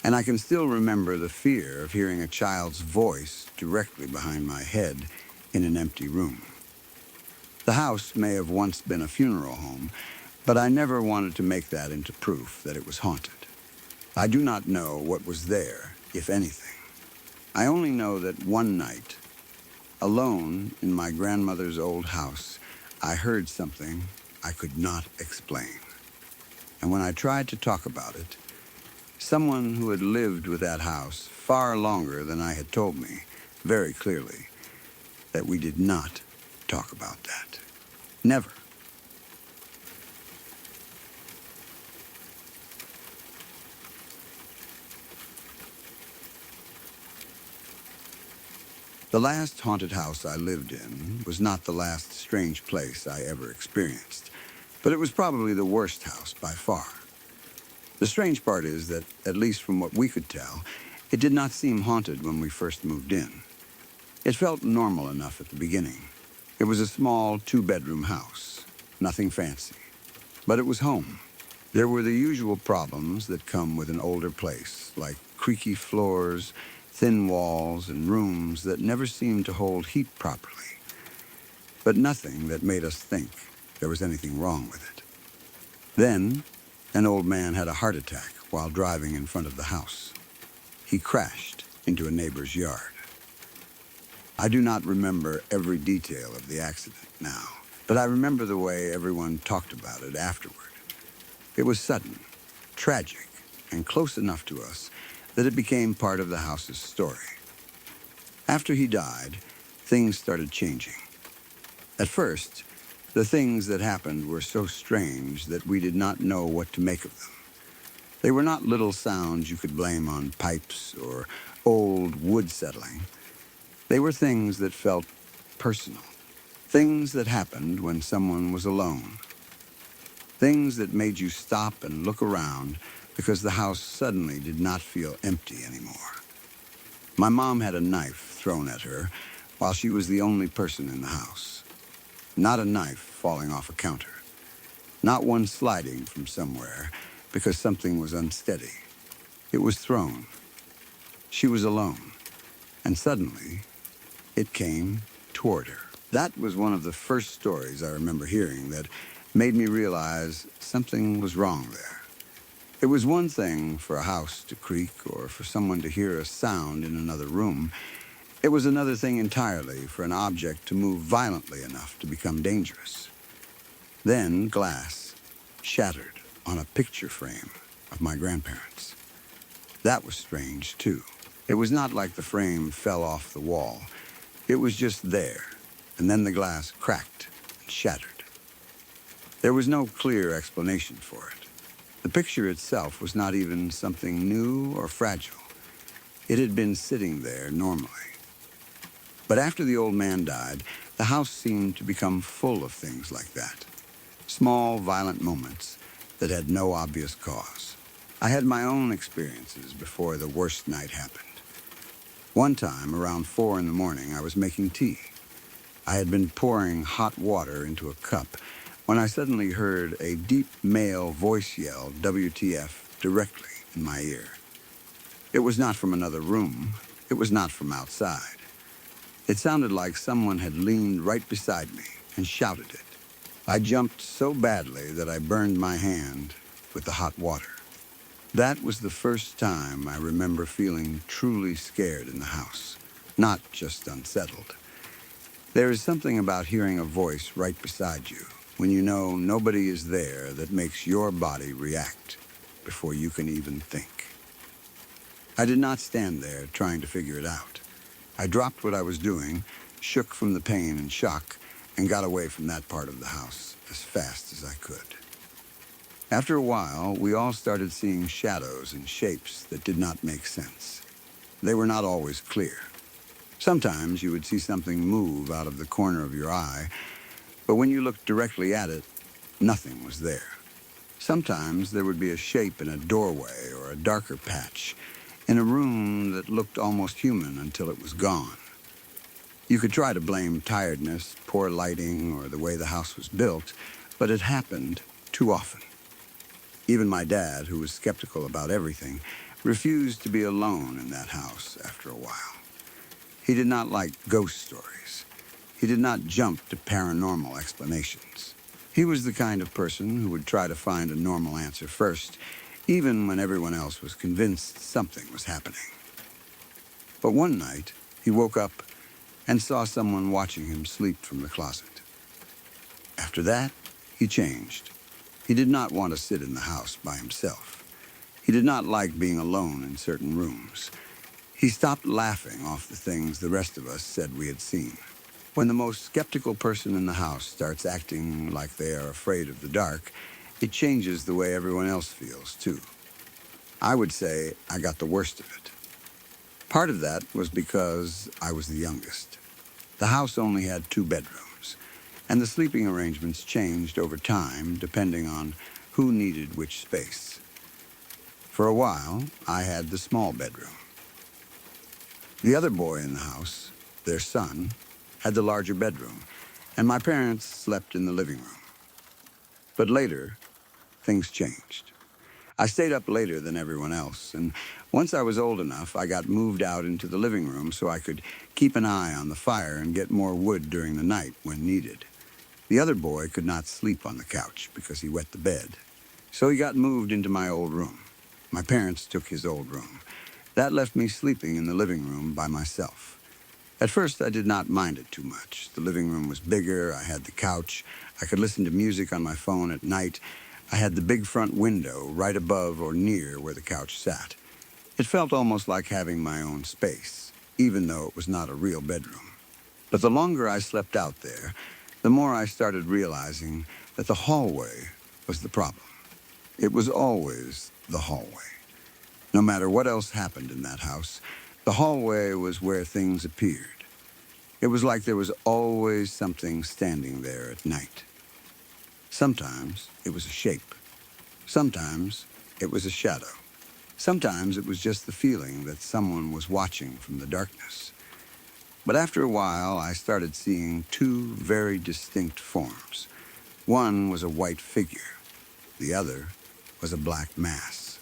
And I can still remember the fear of hearing a child's voice directly behind my head in an empty room. The house may have once been a funeral home, but I never wanted to make that into proof that it was haunted. I do not know what was there, if anything. I only know that one night, alone in my grandmother's old house, I heard something I could not explain. And when I tried to talk about it, someone who had lived with that house far longer than I had told me, very clearly, that we did not talk about that. Never. The last haunted house I lived in was not the last strange place I ever experienced, but it was probably the worst house by far. The strange part is that, at least from what we could tell, it did not seem haunted when we first moved in. It felt normal enough at the beginning. It was a small two-bedroom house, nothing fancy, but it was home. There were the usual problems that come with an older place, like creaky floors, thin walls, and rooms that never seemed to hold heat properly, but nothing that made us think there was anything wrong with it. Then, an old man had a heart attack while driving in front of the house. He crashed into a neighbor's yard. I do not remember every detail of the accident now, but I remember the way everyone talked about it afterward. It was sudden, tragic, and close enough to us that it became part of the house's story. After he died, things started changing. At first, The things that happened were so strange that we did not know what to make of them. They were not little sounds you could blame on pipes or old wood settling. They were things that felt personal. Things that happened when someone was alone. Things that made you stop and look around because the house suddenly did not feel empty anymore. My mom had a knife thrown at her while she was the only person in the house. Not a knife falling off a counter. Not one sliding from somewhere because something was unsteady. It was thrown. She was alone. And suddenly, it came toward her. That was one of the first stories I remember hearing that made me realize something was wrong there. It was one thing for a house to creak or for someone to hear a sound in another room. It was another thing entirely for an object to move violently enough to become dangerous. Then glass shattered on a picture frame of my grandparents. That was strange, too. It was not like the frame fell off the wall. It was just there, and then the glass cracked and shattered. There was no clear explanation for it. The picture itself was not even something new or fragile. It had been sitting there normally. But after the old man died, the house seemed to become full of things like that. Small, violent moments that had no obvious cause. I had my own experiences before the worst night happened. One time, around 4 in the morning, I was making tea. I had been pouring hot water into a cup when I suddenly heard a deep male voice yell, WTF, directly in my ear. It was not from another room. It was not from outside. It sounded like someone had leaned right beside me and shouted it. I jumped so badly that I burned my hand with the hot water. That was the first time I remember feeling truly scared in the house, not just unsettled. There is something about hearing a voice right beside you when you know nobody is there that makes your body react before you can even think. I did not stand there trying to figure it out. I dropped what I was doing, shook from the pain and shock, and got away from that part of the house as fast as I could. After a while, we all started seeing shadows and shapes that did not make sense. They were not always clear. Sometimes you would see something move out of the corner of your eye, but when you looked directly at it, nothing was there. Sometimes there would be a shape in a doorway or a darker patch in a room that looked almost human until it was gone. You could try to blame tiredness, poor lighting, or the way the house was built, but it happened too often. Even my dad, who was skeptical about everything, refused to be alone in that house after a while. He did not like ghost stories. He did not jump to paranormal explanations. He was the kind of person who would try to find a normal answer first, even when everyone else was convinced something was happening. But one night, he woke up and saw someone watching him sleep from the closet. After that, he changed. He did not want to sit in the house by himself. He did not like being alone in certain rooms. He stopped laughing off the things the rest of us said we had seen. When the most skeptical person in the house starts acting like they are afraid of the dark, it changes the way everyone else feels, too. I would say I got the worst of it. Part of that was because I was the youngest. The house only had 2 bedrooms, and the sleeping arrangements changed over time depending on who needed which space. For a while, I had the small bedroom. The other boy in the house, their son, had the larger bedroom, and my parents slept in the living room. But later, things changed. I stayed up later than everyone else, and once I was old enough, I got moved out into the living room so I could keep an eye on the fire and get more wood during the night when needed. The other boy could not sleep on the couch because he wet the bed, so he got moved into my old room. My parents took his old room. That left me sleeping in the living room by myself. At first, I did not mind it too much. The living room was bigger, I had the couch, I could listen to music on my phone at night. I had the big front window right above or near where the couch sat. It felt almost like having my own space, even though it was not a real bedroom. But the longer I slept out there, the more I started realizing that the hallway was the problem. It was always the hallway. No matter what else happened in that house, the hallway was where things appeared. It was like there was always something standing there at night. Sometimes it was a shape. Sometimes it was a shadow. Sometimes it was just the feeling that someone was watching from the darkness. But after a while, I started seeing two very distinct forms. One was a white figure. The other was a black mass.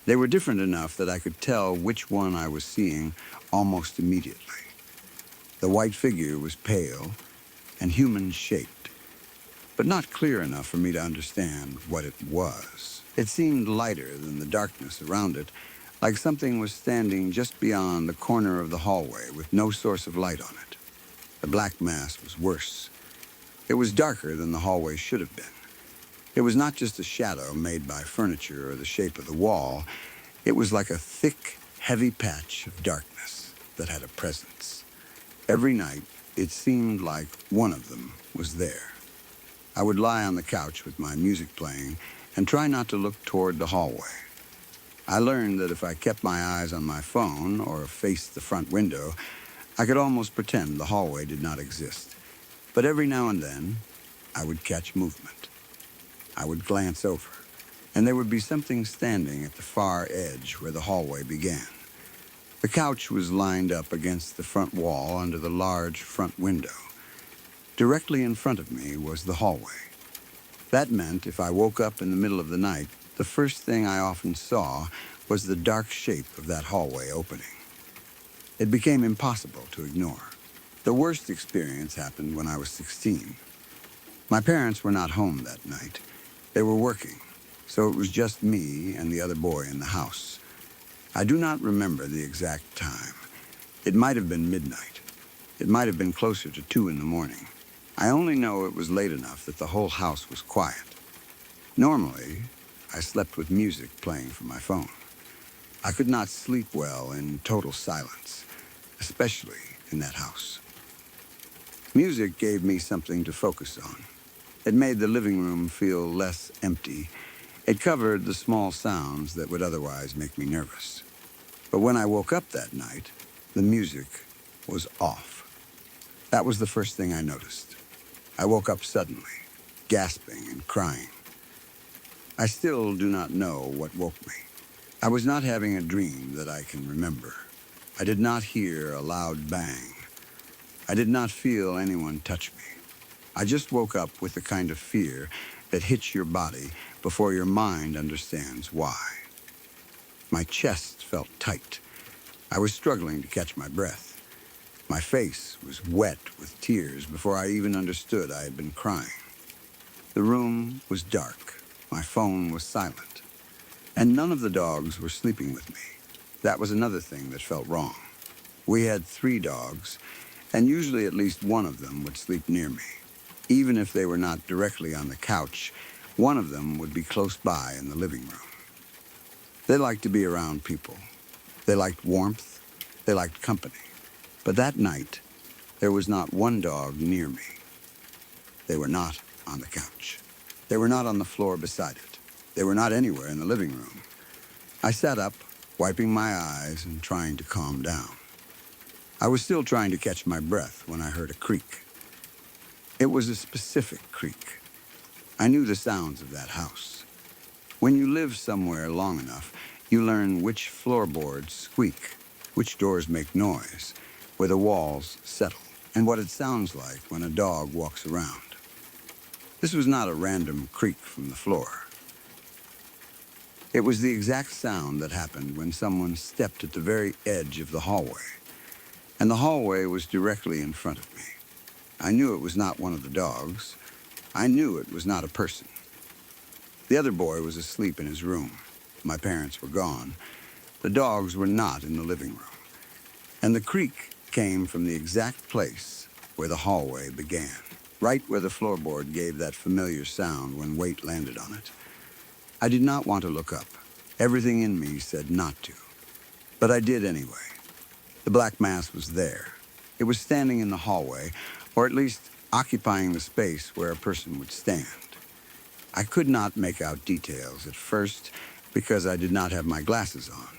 They were different enough that I could tell which one I was seeing almost immediately. The white figure was pale and human-shaped, but not clear enough for me to understand what it was. It seemed lighter than the darkness around it, like something was standing just beyond the corner of the hallway with no source of light on it. The black mass was worse. It was darker than the hallway should have been. It was not just a shadow made by furniture or the shape of the wall. It was like a thick, heavy patch of darkness that had a presence. Every night, it seemed like one of them was there. I would lie on the couch with my music playing and try not to look toward the hallway. I learned that if I kept my eyes on my phone or faced the front window, I could almost pretend the hallway did not exist. But every now and then, I would catch movement. I would glance over, and there would be something standing at the far edge where the hallway began. The couch was lined up against the front wall under the large front window. Directly in front of me was the hallway. That meant if I woke up in the middle of the night, the first thing I often saw was the dark shape of that hallway opening. It became impossible to ignore. The worst experience happened when I was 16. My parents were not home that night. They were working, so it was just me and the other boy in the house. I do not remember the exact time. It might have been midnight. It might have been closer to 2 in the morning. I only know it was late enough that the whole house was quiet. Normally, I slept with music playing from my phone. I could not sleep well in total silence, especially in that house. Music gave me something to focus on. It made the living room feel less empty. It covered the small sounds that would otherwise make me nervous. But when I woke up that night, the music was off. That was the first thing I noticed. I woke up suddenly, gasping and crying. I still do not know what woke me. I was not having a dream that I can remember. I did not hear a loud bang. I did not feel anyone touch me. I just woke up with the kind of fear that hits your body before your mind understands why. My chest felt tight. I was struggling to catch my breath. My face was wet with tears before I even understood I had been crying. The room was dark. My phone was silent. And none of the dogs were sleeping with me. That was another thing that felt wrong. We had 3 dogs, and usually at least one of them would sleep near me. Even if they were not directly on the couch, one of them would be close by in the living room. They liked to be around people. They liked warmth. They liked company. But that night, there was not one dog near me. They were not on the couch. They were not on the floor beside it. They were not anywhere in the living room. I sat up, wiping my eyes and trying to calm down. I was still trying to catch my breath when I heard a creak. It was a specific creak. I knew the sounds of that house. When you live somewhere long enough, you learn which floorboards squeak, which doors make noise, where the walls settle, and what it sounds like when a dog walks around. This was not a random creak from the floor. It was the exact sound that happened when someone stepped at the very edge of the hallway, and the hallway was directly in front of me. I knew it was not one of the dogs. I knew it was not a person. The other boy was asleep in his room. My parents were gone. The dogs were not in the living room. And the creak came from the exact place where the hallway began, right where the floorboard gave that familiar sound when weight landed on it. I did not want to look up. Everything in me said not to. But I did anyway. The black mass was there. It was standing in the hallway, or at least occupying the space where a person would stand. I could not make out details at first because I did not have my glasses on.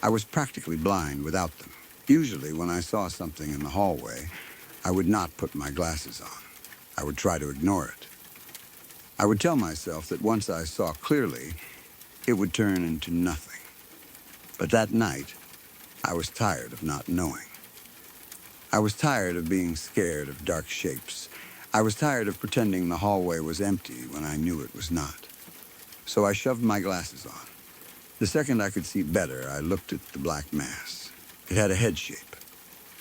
I was practically blind without them. Usually, when I saw something in the hallway, I would not put my glasses on. I would try to ignore it. I would tell myself that once I saw clearly, it would turn into nothing. But that night, I was tired of not knowing. I was tired of being scared of dark shapes. I was tired of pretending the hallway was empty when I knew it was not. So I shoved my glasses on. The second I could see better, I looked at the black mass. It had a head shape.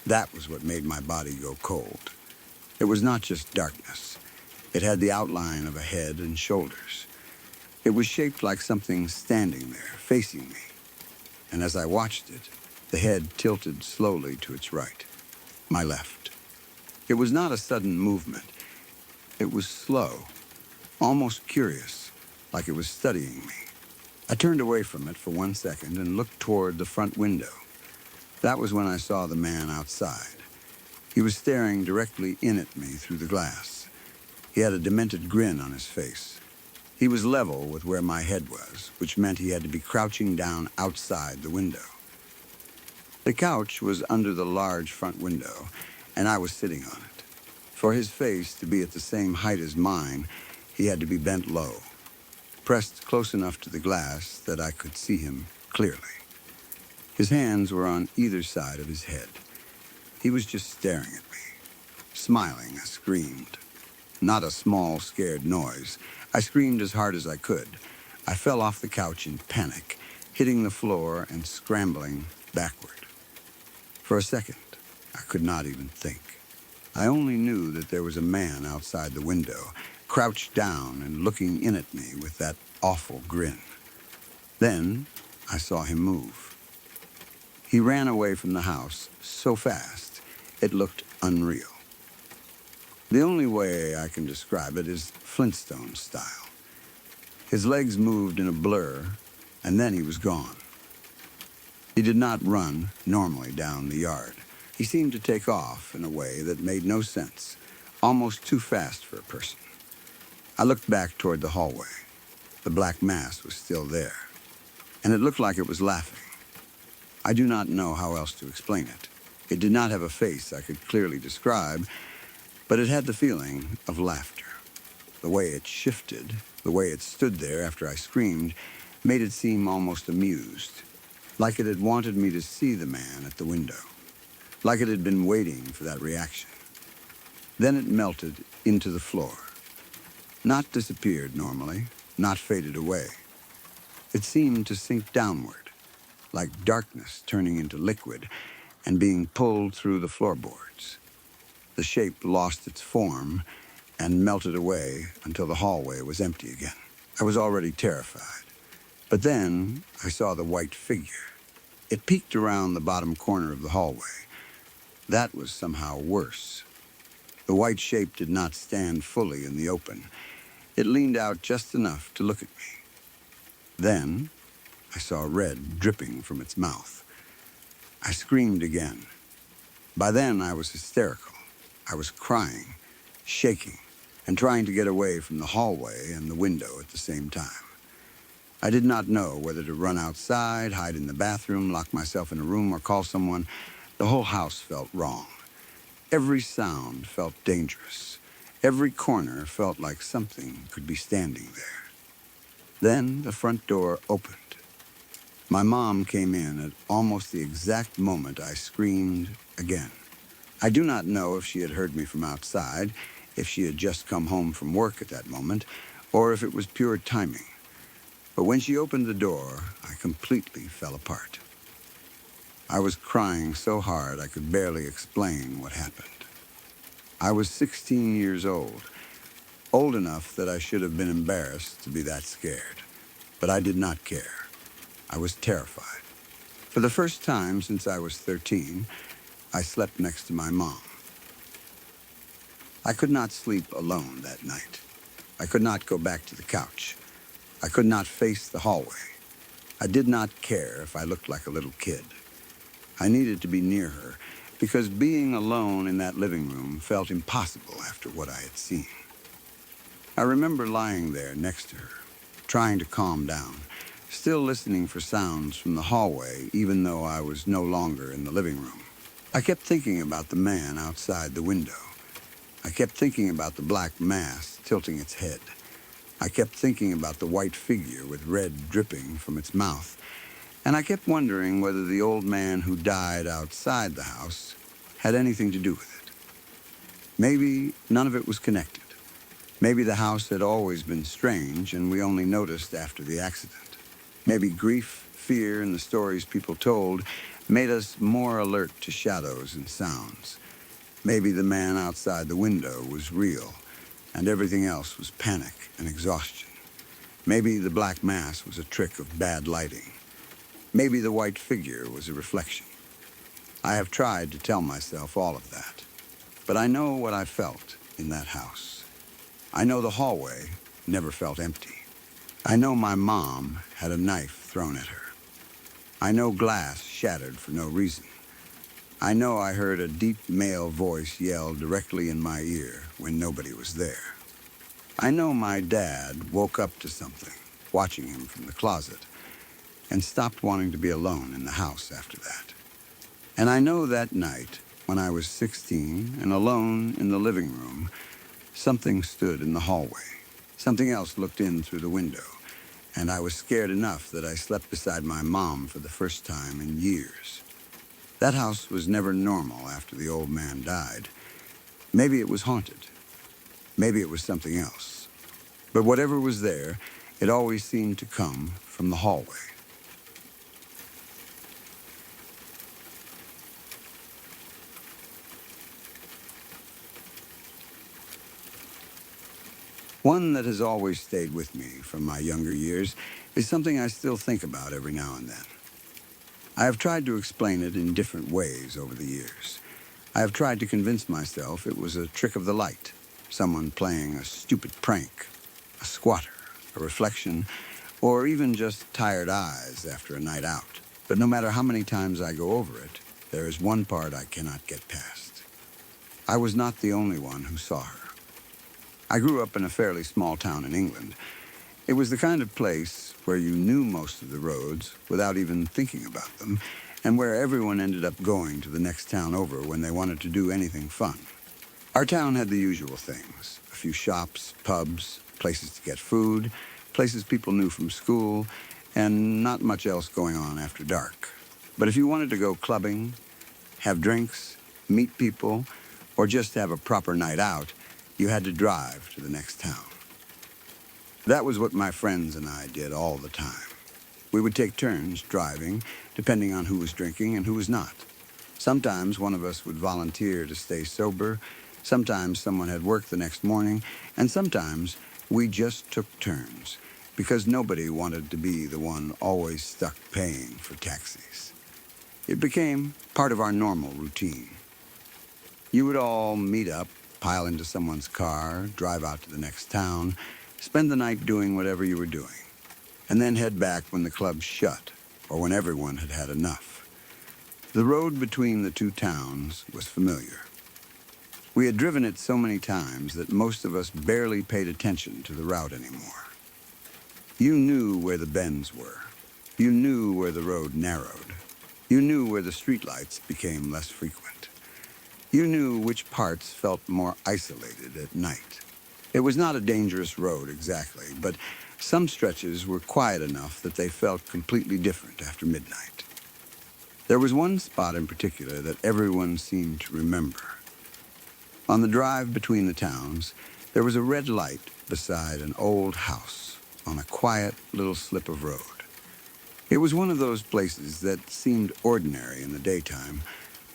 That was what made my body go cold. It was not just darkness. It had the outline of a head and shoulders. It was shaped like something standing there, facing me. And as I watched it, the head tilted slowly to its right, my left. It was not a sudden movement. It was slow, almost curious, like it was studying me. I turned away from it for 1 second and looked toward the front window. That was when I saw the man outside. He was staring directly in at me through the glass. He had a demented grin on his face. He was level with where my head was, which meant he had to be crouching down outside the window. The couch was under the large front window, and I was sitting on it. For his face to be at the same height as mine, he had to be bent low, pressed close enough to the glass that I could see him clearly. His hands were on either side of his head. He was just staring at me. Smiling, I screamed. Not a small, scared noise. I screamed as hard as I could. I fell off the couch in panic, hitting the floor and scrambling backward. For a second, I could not even think. I only knew that there was a man outside the window, crouched down and looking in at me with that awful grin. Then I saw him move. He ran away from the house so fast, it looked unreal. The only way I can describe it is Flintstone style. His legs moved in a blur, and then he was gone. He did not run normally down the yard. He seemed to take off in a way that made no sense, almost too fast for a person. I looked back toward the hallway. The black mass was still there, and it looked like it was laughing. I do not know how else to explain it. It did not have a face I could clearly describe, but it had the feeling of laughter. The way it shifted, the way it stood there after I screamed, made it seem almost amused, like it had wanted me to see the man at the window, like it had been waiting for that reaction. Then it melted into the floor. Not disappeared normally, not faded away. It seemed to sink downward, like darkness turning into liquid and being pulled through the floorboards. The shape lost its form and melted away until the hallway was empty again. I was already terrified. But then I saw the white figure. It peeked around the bottom corner of the hallway. That was somehow worse. The white shape did not stand fully in the open. It leaned out just enough to look at me. Then I saw red dripping from its mouth. I screamed again. By then I was hysterical. I was crying, shaking, and trying to get away from the hallway and the window at the same time. I did not know whether to run outside, hide in the bathroom, lock myself in a room, or call someone. The whole house felt wrong. Every sound felt dangerous. Every corner felt like something could be standing there. Then the front door opened. My mom came in at almost the exact moment I screamed again. I do not know if she had heard me from outside, if she had just come home from work at that moment, or if it was pure timing. But when she opened the door, I completely fell apart. I was crying so hard I could barely explain what happened. I was 16 years old enough that I should have been embarrassed to be that scared. But I did not care. I was terrified. For the first time since I was 13, I slept next to my mom. I could not sleep alone that night. I could not go back to the couch. I could not face the hallway. I did not care if I looked like a little kid. I needed to be near her because being alone in that living room felt impossible after what I had seen. I remember lying there next to her, trying to calm down, still listening for sounds from the hallway even though I was no longer in the living room. I kept thinking about the man outside the window. I kept thinking about the black mass tilting its head. I kept thinking about the white figure with red dripping from its mouth. And I kept wondering whether the old man who died outside the house had anything to do with it. Maybe none of it was connected. Maybe the house had always been strange and we only noticed after the accident. Maybe grief, fear, and the stories people told made us more alert to shadows and sounds. Maybe the man outside the window was real and everything else was panic and exhaustion. Maybe the black mass was a trick of bad lighting. Maybe the white figure was a reflection. I have tried to tell myself all of that, but I know what I felt in that house. I know the hallway never felt empty. I know my mom had a knife thrown at her. I know glass shattered for no reason. I know I heard a deep male voice yell directly in my ear when nobody was there. I know my dad woke up to something, watching him from the closet, and stopped wanting to be alone in the house after that. And I know that night, when I was 16 and alone in the living room, something stood in the hallway. Something else looked in through the window, and I was scared enough that I slept beside my mom for the first time in years. That house was never normal after the old man died. Maybe it was haunted. Maybe it was something else. But whatever was there, it always seemed to come from the hallway. One that has always stayed with me from my younger years is something I still think about every now and then. I have tried to explain it in different ways over the years. I have tried to convince myself it was a trick of the light, someone playing a stupid prank, a squatter, a reflection, or even just tired eyes after a night out. But no matter how many times I go over it, there is one part I cannot get past. I was not the only one who saw her. I grew up in a fairly small town in England. It was the kind of place where you knew most of the roads without even thinking about them, and where everyone ended up going to the next town over when they wanted to do anything fun. Our town had the usual things: a few shops, pubs, places to get food, places people knew from school, and not much else going on after dark. But if you wanted to go clubbing, have drinks, meet people, or just have a proper night out, you had to drive to the next town. That was what my friends and I did all the time. We would take turns driving, depending on who was drinking and who was not. Sometimes one of us would volunteer to stay sober, sometimes someone had work the next morning, and sometimes we just took turns, because nobody wanted to be the one always stuck paying for taxis. It became part of our normal routine. You would all meet up, pile into someone's car, drive out to the next town, spend the night doing whatever you were doing, and then head back when the club shut or when everyone had had enough. The road between the two towns was familiar. We had driven it so many times that most of us barely paid attention to the route anymore. You knew where the bends were. You knew where the road narrowed. You knew where the streetlights became less frequent. You knew which parts felt more isolated at night. It was not a dangerous road exactly, but some stretches were quiet enough that they felt completely different after midnight. There was one spot in particular that everyone seemed to remember. On the drive between the towns, there was a red light beside an old house on a quiet little slip of road. It was one of those places that seemed ordinary in the daytime,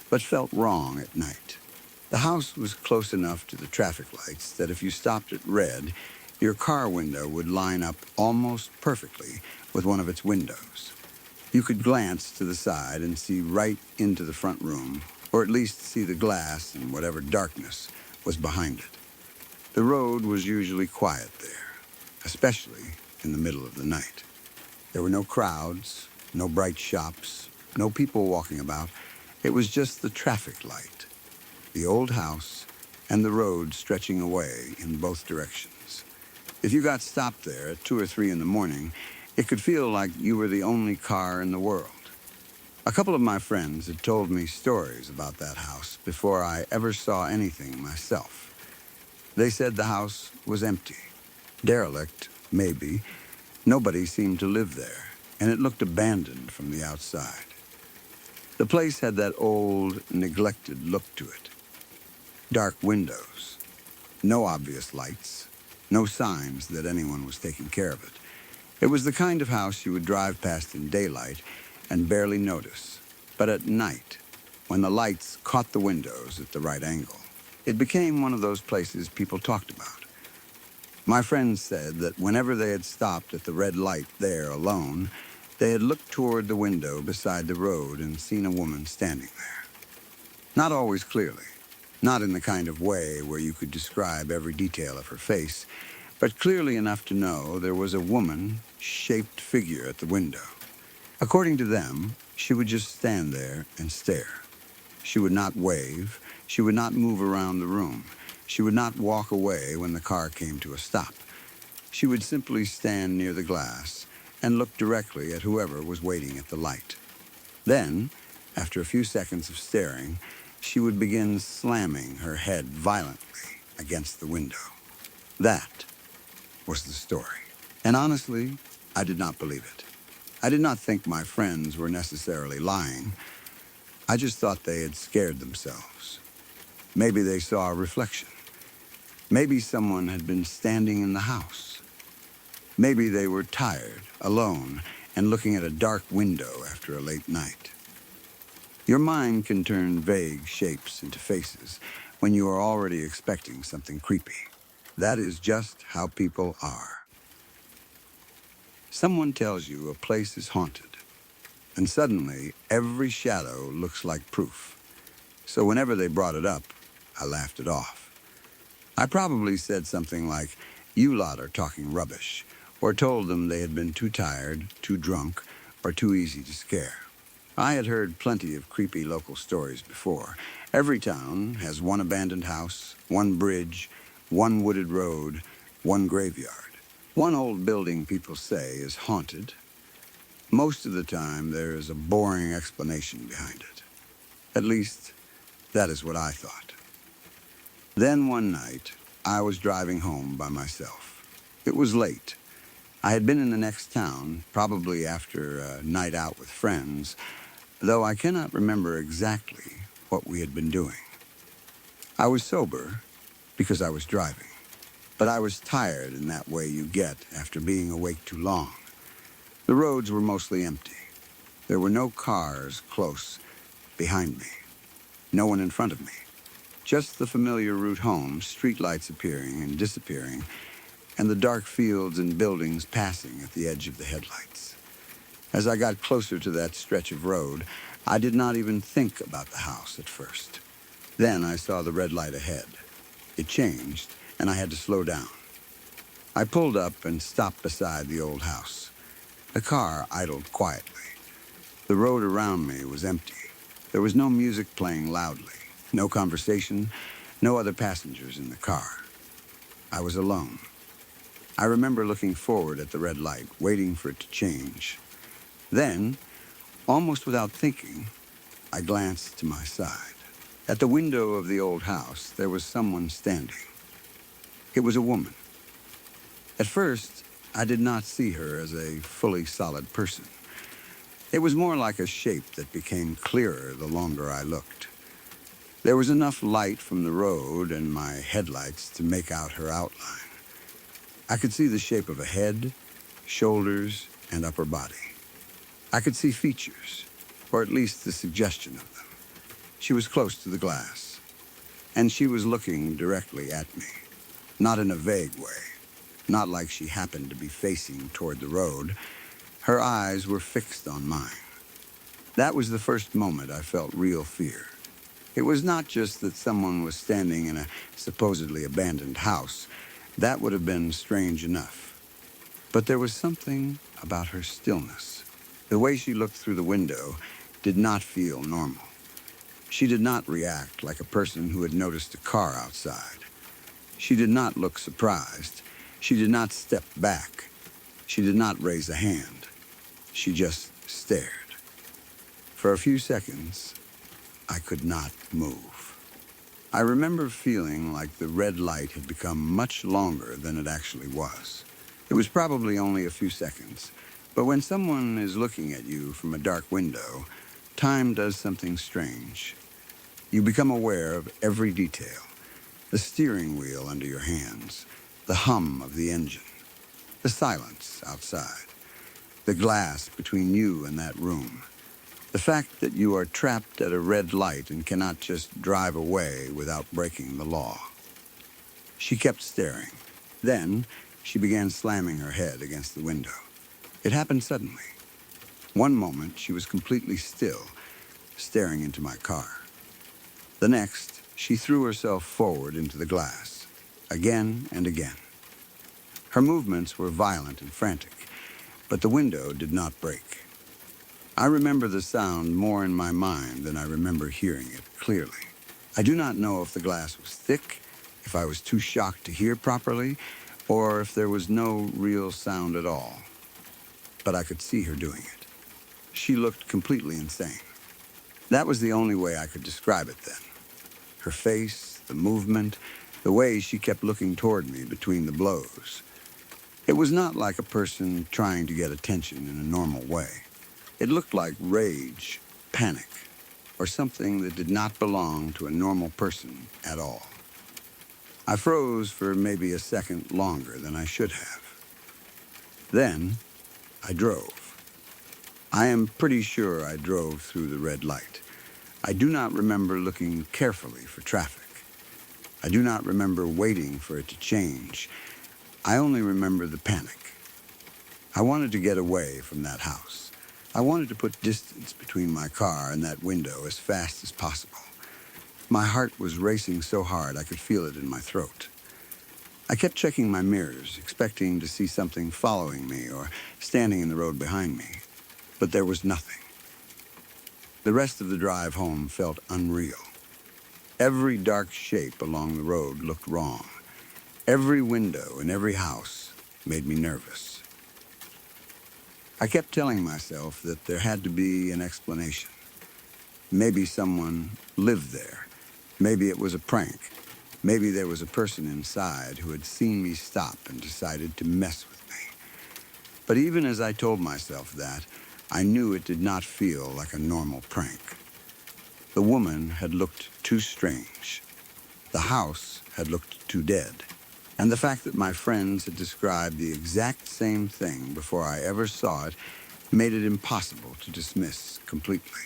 but felt wrong at night. The house was close enough to the traffic lights that if you stopped at red, your car window would line up almost perfectly with one of its windows. You could glance to the side and see right into the front room, or at least see the glass and whatever darkness was behind it. The road was usually quiet there, especially in the middle of the night. There were no crowds, no bright shops, no people walking about, It was just the traffic light, the old house, and the road stretching away in both directions. If you got stopped there at 2 or 3 in the morning, it could feel like you were the only car in the world. A couple of my friends had told me stories about that house before I ever saw anything myself. They said the house was empty, derelict, maybe. Nobody seemed to live there, and it looked abandoned from the outside. The place had that old, neglected look to it. Dark windows, no obvious lights, no signs that anyone was taking care of it. It was the kind of house you would drive past in daylight and barely notice. But at night, when the lights caught the windows at the right angle, it became one of those places people talked about. My friends said that whenever they had stopped at the red light there alone, they had looked toward the window beside the road and seen a woman standing there. Not always clearly, not in the kind of way where you could describe every detail of her face, but clearly enough to know there was a woman-shaped figure at the window. According to them, she would just stand there and stare. She would not wave. She would not move around the room. She would not walk away when the car came to a stop. She would simply stand near the glass and look directly at whoever was waiting at the light. Then, after a few seconds of staring, she would begin slamming her head violently against the window. That was the story. And honestly, I did not believe it. I did not think my friends were necessarily lying. I just thought they had scared themselves. Maybe they saw a reflection. Maybe someone had been standing in the house. Maybe they were tired, alone, and looking at a dark window after a late night. Your mind can turn vague shapes into faces when you are already expecting something creepy. That is just how people are. Someone tells you a place is haunted, and suddenly every shadow looks like proof. So whenever they brought it up, I laughed it off. I probably said something like, "You lot are talking rubbish," or told them they had been too tired, too drunk, or too easy to scare. I had heard plenty of creepy local stories before. Every town has one abandoned house, one bridge, one wooded road, one graveyard. One old building people say is haunted. Most of the time, there is a boring explanation behind it. At least, that is what I thought. Then one night, I was driving home by myself. It was late. I had been in the next town, probably after a night out with friends, though I cannot remember exactly what we had been doing. I was sober because I was driving, but I was tired in that way you get after being awake too long. The roads were mostly empty. There were no cars close behind me, no one in front of me. Just the familiar route home, streetlights appearing and disappearing, and the dark fields and buildings passing at the edge of the headlights. As I got closer to that stretch of road, I did not even think about the house at first. Then I saw the red light ahead. It changed, and I had to slow down. I pulled up and stopped beside the old house. The car idled quietly. The road around me was empty. There was no music playing loudly. No conversation, no other passengers in the car. I was alone. I remember looking forward at the red light, waiting for it to change. Then, almost without thinking, I glanced to my side. At the window of the old house, there was someone standing. It was a woman. At first, I did not see her as a fully solid person. It was more like a shape that became clearer the longer I looked. There was enough light from the road and my headlights to make out her outline. I could see the shape of a head, shoulders, and upper body. I could see features, or at least the suggestion of them. She was close to the glass, and she was looking directly at me, not in a vague way, not like she happened to be facing toward the road. Her eyes were fixed on mine. That was the first moment I felt real fear. It was not just that someone was standing in a supposedly abandoned house. That would have been strange enough. But there was something about her stillness. The way she looked through the window did not feel normal. She did not react like a person who had noticed a car outside. She did not look surprised. She did not step back. She did not raise a hand. She just stared. For a few seconds, I could not move. I remember feeling like the red light had become much longer than it actually was. It was probably only a few seconds, but when someone is looking at you from a dark window, time does something strange. You become aware of every detail: the steering wheel under your hands, the hum of the engine, the silence outside, the glass between you and that room, the fact that you are trapped at a red light and cannot just drive away without breaking the law. She kept staring. Then she began slamming her head against the window. It happened suddenly. One moment she was completely still, staring into my car. The next, she threw herself forward into the glass, again and again. Her movements were violent and frantic, but the window did not break. I remember the sound more in my mind than I remember hearing it clearly. I do not know if the glass was thick, if I was too shocked to hear properly, or if there was no real sound at all. But I could see her doing it. She looked completely insane. That was the only way I could describe it then. Her face, the movement, the way she kept looking toward me between the blows. It was not like a person trying to get attention in a normal way. It looked like rage, panic, or something that did not belong to a normal person at all. I froze for maybe a second longer than I should have. Then I drove. I am pretty sure I drove through the red light. I do not remember looking carefully for traffic. I do not remember waiting for it to change. I only remember the panic. I wanted to get away from that house. I wanted to put distance between my car and that window as fast as possible. My heart was racing so hard I could feel it in my throat. I kept checking my mirrors, expecting to see something following me or standing in the road behind me, but there was nothing. The rest of the drive home felt unreal. Every dark shape along the road looked wrong. Every window in every house made me nervous. I kept telling myself that there had to be an explanation. Maybe someone lived there. Maybe it was a prank. Maybe there was a person inside who had seen me stop and decided to mess with me. But even as I told myself that, I knew it did not feel like a normal prank. The woman had looked too strange. The house had looked too dead. And the fact that my friends had described the exact same thing before I ever saw it made it impossible to dismiss completely.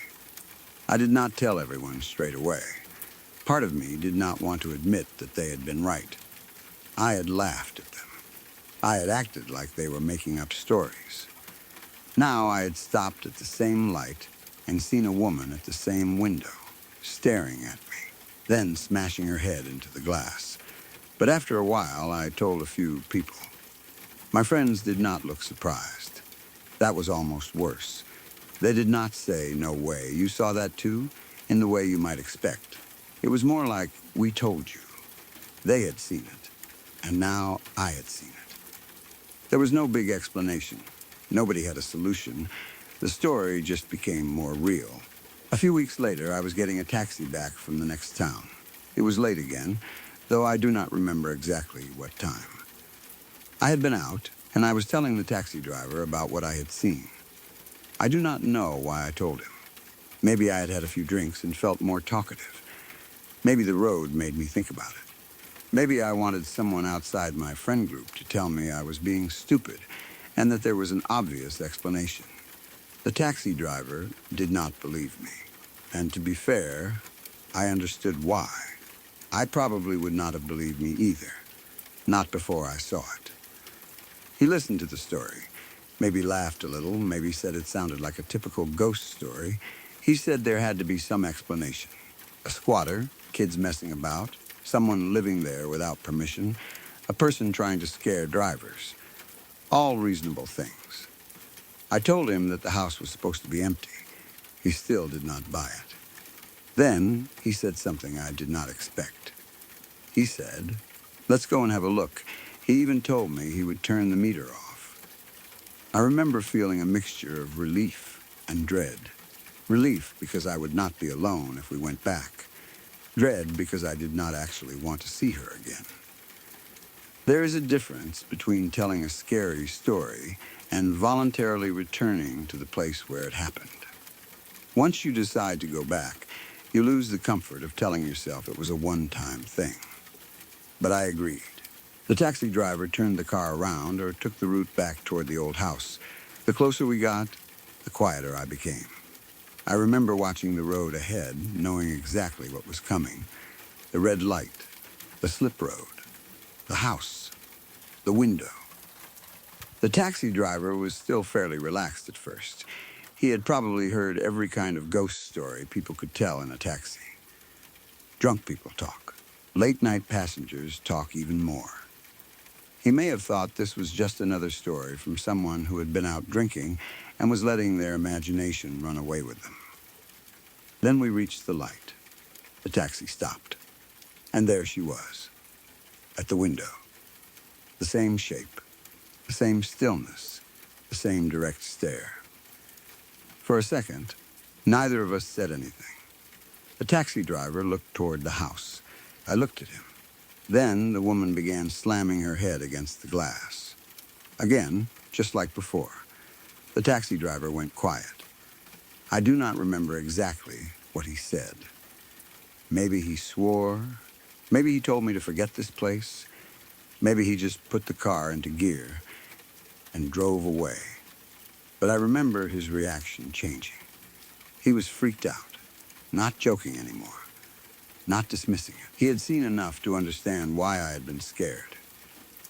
I did not tell everyone straight away. Part of me did not want to admit that they had been right. I had laughed at them. I had acted like they were making up stories. Now I had stopped at the same light and seen a woman at the same window, staring at me, then smashing her head into the glass. But after a while, I told a few people. My friends did not look surprised. That was almost worse. They did not say, "No way, you saw that too?" in the way you might expect. It was more like, "We told you." They had seen it, and now I had seen it. There was no big explanation. Nobody had a solution. The story just became more real. A few weeks later, I was getting a taxi back from the next town. It was late again, though I do not remember exactly what time. I had been out, and I was telling the taxi driver about what I had seen. I do not know why I told him. Maybe I had had a few drinks and felt more talkative. Maybe the road made me think about it. Maybe I wanted someone outside my friend group to tell me I was being stupid and that there was an obvious explanation. The taxi driver did not believe me. And to be fair, I understood why. I probably would not have believed me either. Not before I saw it. He listened to the story. Maybe laughed a little, maybe said it sounded like a typical ghost story. He said there had to be some explanation. A squatter, kids messing about, someone living there without permission, a person trying to scare drivers. All reasonable things. I told him that the house was supposed to be empty. He still did not buy it. Then he said something I did not expect. He said, "Let's go and have a look." He even told me he would turn the meter off. I remember feeling a mixture of relief and dread. Relief because I would not be alone if we went back. Dread because I did not actually want to see her again. There is a difference between telling a scary story and voluntarily returning to the place where it happened. Once you decide to go back, you lose the comfort of telling yourself it was a one-time thing. But I agreed. The taxi driver turned the car around or took the route back toward the old house. The closer we got, the quieter I became. I remember watching the road ahead, knowing exactly what was coming. The red light, the slip road, the house, the window. The taxi driver was still fairly relaxed at first. He had probably heard every kind of ghost story people could tell in a taxi. Drunk people talk. Late-night passengers talk even more. He may have thought this was just another story from someone who had been out drinking and was letting their imagination run away with them. Then we reached the light. The taxi stopped. And there she was, at the window. The same shape, the same stillness, the same direct stare. For a second, neither of us said anything. The taxi driver looked toward the house. I looked at him. Then the woman began slamming her head against the glass. Again, just like before, the taxi driver went quiet. I do not remember exactly what he said. Maybe he swore. Maybe he told me to forget this place. Maybe he just put the car into gear and drove away. But I remember his reaction changing. He was freaked out, not joking anymore, not dismissing it. He had seen enough to understand why I had been scared.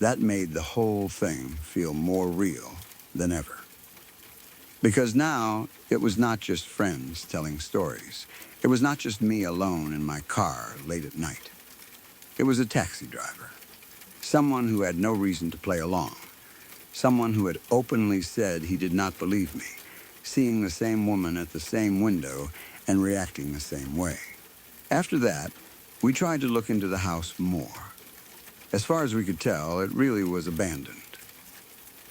That made the whole thing feel more real than ever. Because now it was not just friends telling stories. It was not just me alone in my car late at night. It was a taxi driver, someone who had no reason to play along, someone who had openly said he did not believe me, seeing the same woman at the same window and reacting the same way. After that, we tried to look into the house more. As far as we could tell, it really was abandoned.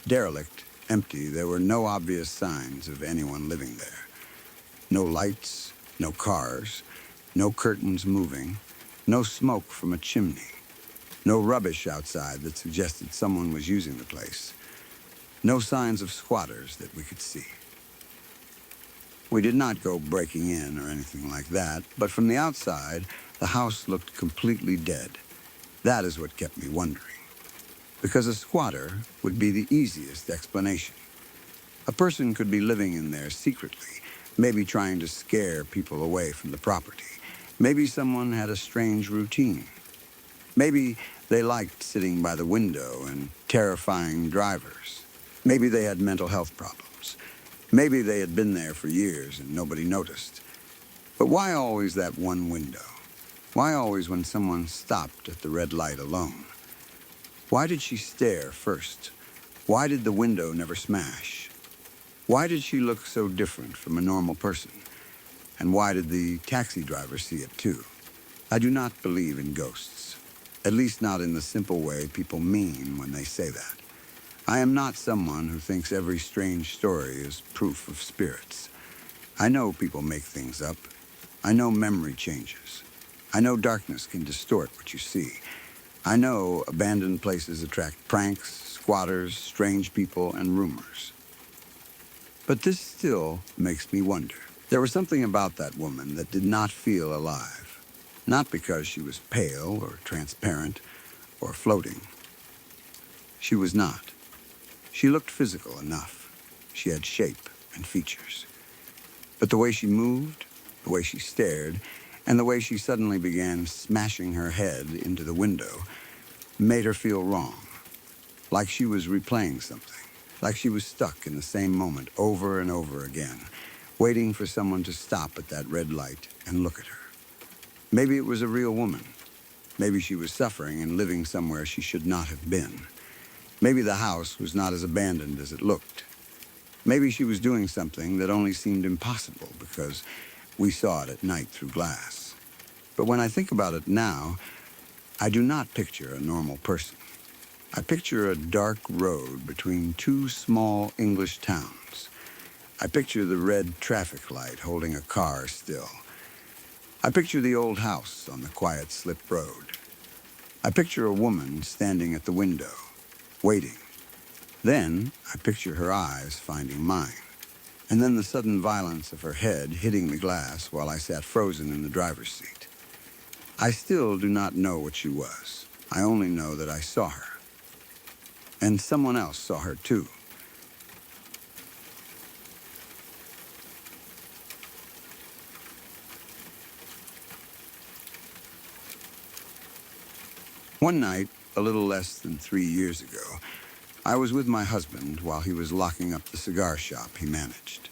Derelict, empty, there were no obvious signs of anyone living there. No lights, no cars, no curtains moving, no smoke from a chimney, no rubbish outside that suggested someone was using the place, no signs of squatters that we could see. We did not go breaking in or anything like that, but from the outside, the house looked completely dead. That is what kept me wondering. Because a squatter would be the easiest explanation. A person could be living in there secretly, maybe trying to scare people away from the property. Maybe someone had a strange routine. Maybe they liked sitting by the window and terrifying drivers. Maybe they had mental health problems. Maybe they had been there for years and nobody noticed. But why always that one window? Why always when someone stopped at the red light alone? Why did she stare first? Why did the window never smash? Why did she look so different from a normal person? And why did the taxi driver see it too? I do not believe in ghosts, at least not in the simple way people mean when they say that. I am not someone who thinks every strange story is proof of spirits. I know people make things up. I know memory changes. I know darkness can distort what you see. I know abandoned places attract pranks, squatters, strange people, and rumors. But this still makes me wonder. There was something about that woman that did not feel alive. Not because she was pale or transparent or floating. She was not. She looked physical enough. She had shape and features. But the way she moved, the way she stared, and the way she suddenly began smashing her head into the window made her feel wrong. Like she was replaying something. Like she was stuck in the same moment over and over again, waiting for someone to stop at that red light and look at her. Maybe it was a real woman. Maybe she was suffering and living somewhere she should not have been. Maybe the house was not as abandoned as it looked. Maybe she was doing something that only seemed impossible because We saw it at night through glass. But when I think about it now, I do not picture a normal person. I picture a dark road between two small English towns. I picture the red traffic light holding a car still. I picture the old house on the quiet slip road. I picture a woman standing at the window, waiting. Then I picture her eyes finding mine. And then the sudden violence of her head hitting the glass while I sat frozen in the driver's seat. I still do not know what she was. I only know that I saw her. And someone else saw her too. One night, a little less than 3 years ago, I was with my husband while he was locking up the cigar shop he managed.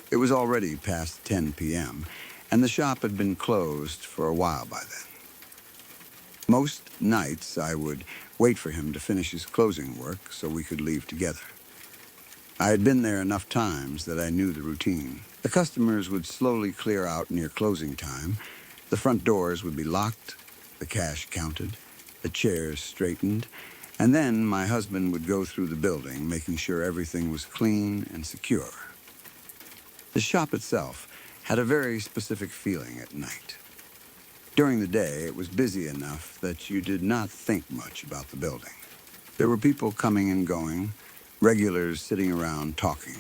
It was already past 10 p.m., and the shop had been closed for a while by then. Most nights, I would wait for him to finish his closing work so we could leave together. I had been there enough times that I knew the routine. The customers would slowly clear out near closing time, the front doors would be locked, the cash counted, the chairs straightened, and then my husband would go through the building, making sure everything was clean and secure. The shop itself had a very specific feeling at night. During the day, it was busy enough that you did not think much about the building. There were people coming and going, regulars sitting around talking,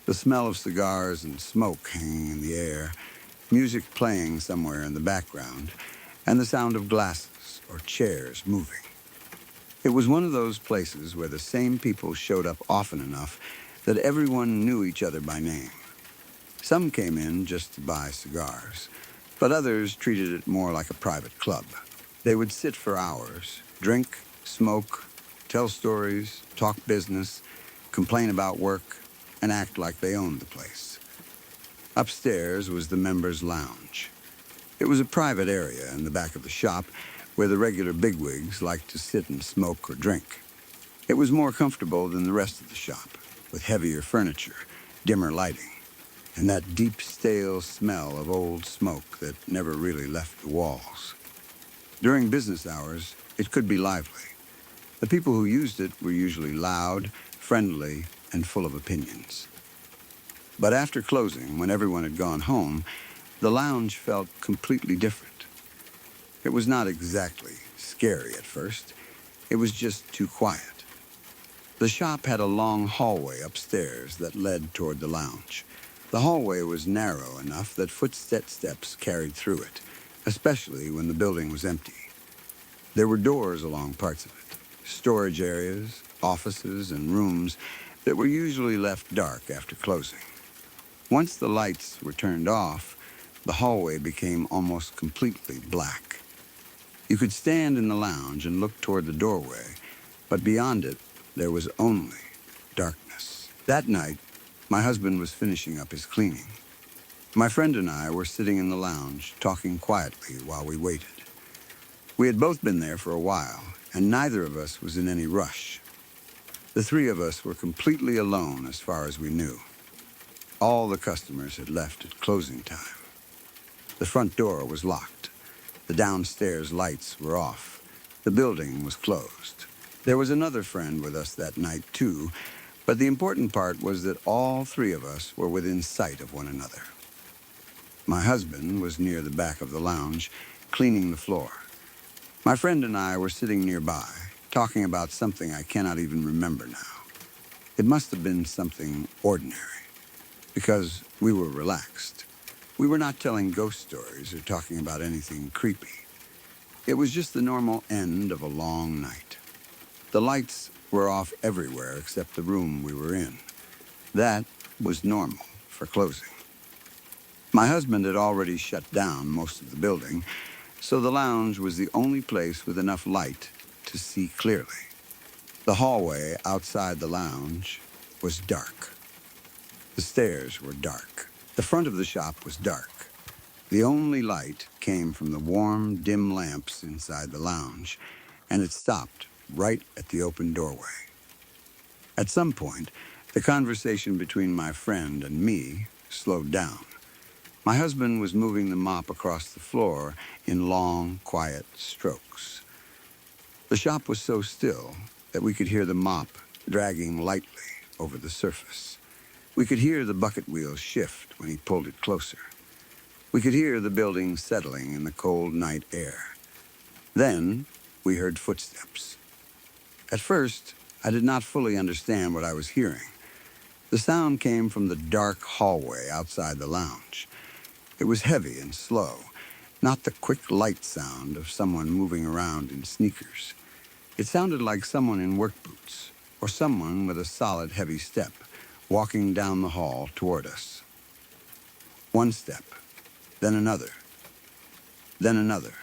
the smell of cigars and smoke hanging in the air, music playing somewhere in the background, and the sound of glasses or chairs moving. It was one of those places where the same people showed up often enough that everyone knew each other by name. Some came in just to buy cigars, but others treated it more like a private club. They would sit for hours, drink, smoke, tell stories, talk business, complain about work, and act like they owned the place. Upstairs was the members' lounge. It was a private area in the back of the shop where the regular bigwigs liked to sit and smoke or drink. It was more comfortable than the rest of the shop, with heavier furniture, dimmer lighting, and that deep, stale smell of old smoke that never really left the walls. During business hours, it could be lively. The people who used it were usually loud, friendly, and full of opinions. But after closing, when everyone had gone home, the lounge felt completely different. It was not exactly scary at first. It was just too quiet. The shop had a long hallway upstairs that led toward the lounge. The hallway was narrow enough that footsteps carried through it, especially when the building was empty. There were doors along parts of it, storage areas, offices, and rooms that were usually left dark after closing. Once the lights were turned off, the hallway became almost completely black. You could stand in the lounge and look toward the doorway, but beyond it, there was only darkness. That night, my husband was finishing up his cleaning. My friend and I were sitting in the lounge, talking quietly while we waited. We had both been there for a while, and neither of us was in any rush. The three of us were completely alone as far as we knew. All the customers had left at closing time. The front door was locked. The downstairs lights were off. The building was closed. There was another friend with us that night, too, but the important part was that all three of us were within sight of one another. My husband was near the back of the lounge, cleaning the floor. My friend and I were sitting nearby, talking about something I cannot even remember now. It must have been something ordinary, because we were relaxed. We were not telling ghost stories or talking about anything creepy. It was just the normal end of a long night. The lights were off everywhere except the room we were in. That was normal for closing. My husband had already shut down most of the building, so the lounge was the only place with enough light to see clearly. The hallway outside the lounge was dark. The stairs were dark. The front of the shop was dark. The only light came from the warm, dim lamps inside the lounge, and it stopped right at the open doorway. At some point, the conversation between my friend and me slowed down. My husband was moving the mop across the floor in long, quiet strokes. The shop was so still that we could hear the mop dragging lightly over the surface. We could hear the bucket wheels shift when he pulled it closer. We could hear the building settling in the cold night air. Then we heard footsteps. At first, I did not fully understand what I was hearing. The sound came from the dark hallway outside the lounge. It was heavy and slow, not the quick light sound of someone moving around in sneakers. It sounded like someone in work boots, or someone with a solid, heavy step, walking down the hall toward us. One step, then another, then another.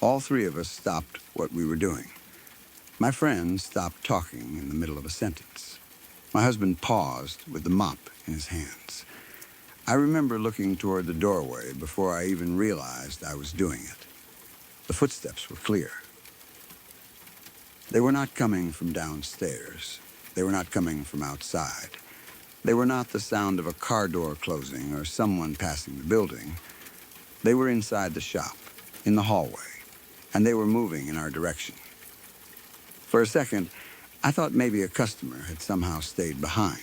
All three of us stopped what we were doing. My friend stopped talking in the middle of a sentence. My husband paused with the mop in his hands. I remember looking toward the doorway before I even realized I was doing it. The footsteps were clear. They were not coming from downstairs. They were not coming from outside. They were not the sound of a car door closing or someone passing the building. They were inside the shop, in the hallway, and they were moving in our direction. For a second, I thought maybe a customer had somehow stayed behind.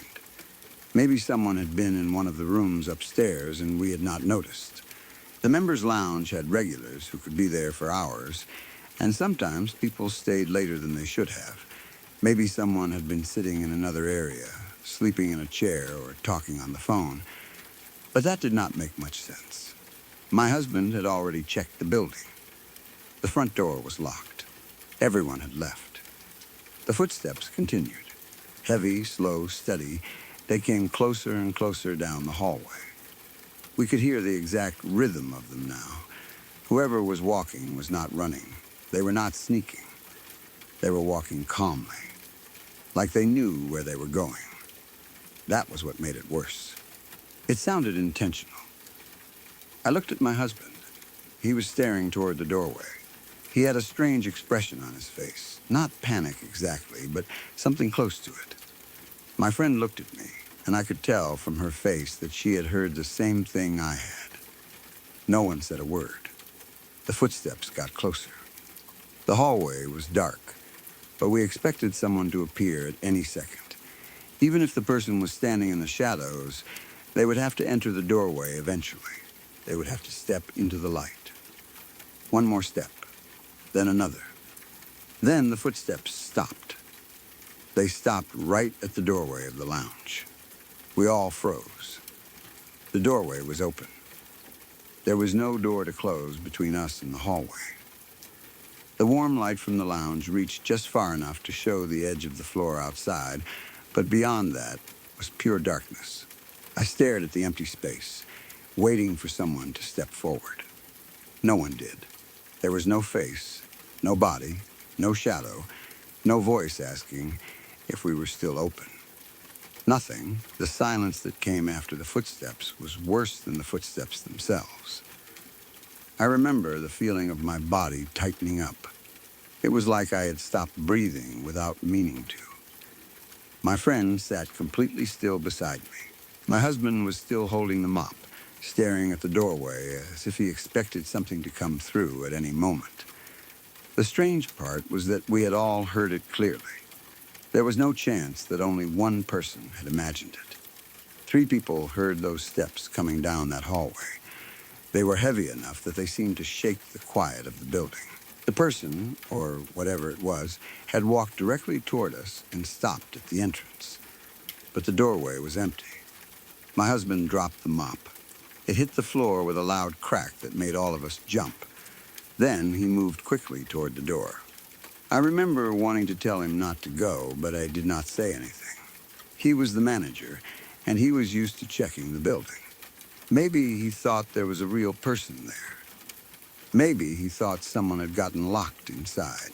Maybe someone had been in one of the rooms upstairs and we had not noticed. The members' lounge had regulars who could be there for hours, and sometimes people stayed later than they should have. Maybe someone had been sitting in another area, sleeping in a chair or talking on the phone. But that did not make much sense. My husband had already checked the building. The front door was locked. Everyone had left. The footsteps continued. Heavy, slow, steady, they came closer and closer down the hallway. We could hear the exact rhythm of them now. Whoever was walking was not running. They were not sneaking. They were walking calmly, like they knew where they were going. That was what made it worse. It sounded intentional. I looked at my husband. He was staring toward the doorway. He had a strange expression on his face. Not panic exactly, but something close to it. My friend looked at me, and I could tell from her face that she had heard the same thing I had. No one said a word. The footsteps got closer. The hallway was dark, but we expected someone to appear at any second. Even if the person was standing in the shadows, they would have to enter the doorway eventually. They would have to step into the light. One more step, then another. Then the footsteps stopped. They stopped right at the doorway of the lounge. We all froze. The doorway was open. There was no door to close between us and the hallway. The warm light from the lounge reached just far enough to show the edge of the floor outside, but beyond that was pure darkness. I stared at the empty space, waiting for someone to step forward. No one did. There was no face, no body, no shadow, no voice asking if we were still open. Nothing. The silence that came after the footsteps was worse than the footsteps themselves. I remember the feeling of my body tightening up. It was like I had stopped breathing without meaning to. My friend sat completely still beside me. My husband was still holding the mop, staring at the doorway as if he expected something to come through at any moment. The strange part was that we had all heard it clearly. There was no chance that only one person had imagined it. 3 people heard those steps coming down that hallway. They were heavy enough that they seemed to shake the quiet of the building. The person, or whatever it was, had walked directly toward us and stopped at the entrance. But the doorway was empty. My husband dropped the mop. It hit the floor with a loud crack that made all of us jump. Then he moved quickly toward the door. I remember wanting to tell him not to go, but I did not say anything. He was the manager, and he was used to checking the building. Maybe he thought there was a real person there. Maybe he thought someone had gotten locked inside.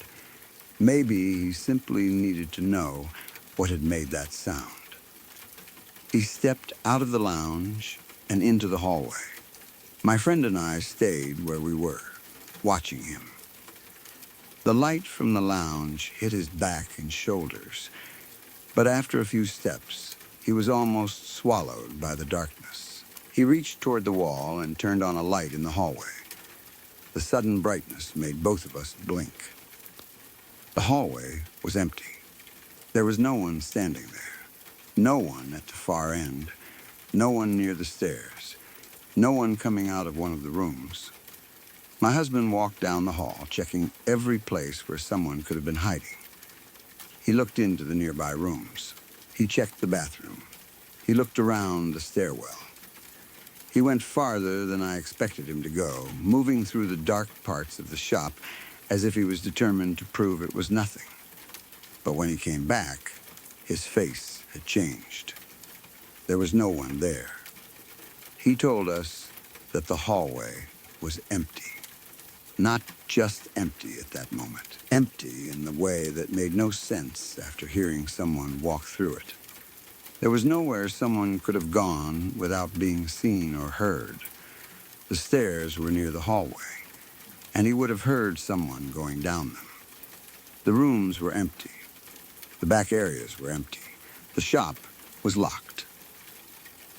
Maybe he simply needed to know what had made that sound. He stepped out of the lounge and into the hallway. My friend and I stayed where we were, watching him. The light from the lounge hit his back and shoulders, but after a few steps, he was almost swallowed by the darkness. He reached toward the wall and turned on a light in the hallway. The sudden brightness made both of us blink. The hallway was empty. There was no one standing there. No one at the far end. No one near the stairs. No one coming out of one of the rooms. My husband walked down the hall, checking every place where someone could have been hiding. He looked into the nearby rooms. He checked the bathroom. He looked around the stairwell. He went farther than I expected him to go, moving through the dark parts of the shop as if he was determined to prove it was nothing. But when he came back, his face had changed. There was no one there. He told us that the hallway was empty. Not just empty at that moment. Empty in the way that made no sense after hearing someone walk through it. There was nowhere someone could have gone without being seen or heard. The stairs were near the hallway, and he would have heard someone going down them. The rooms were empty. The back areas were empty. The shop was locked.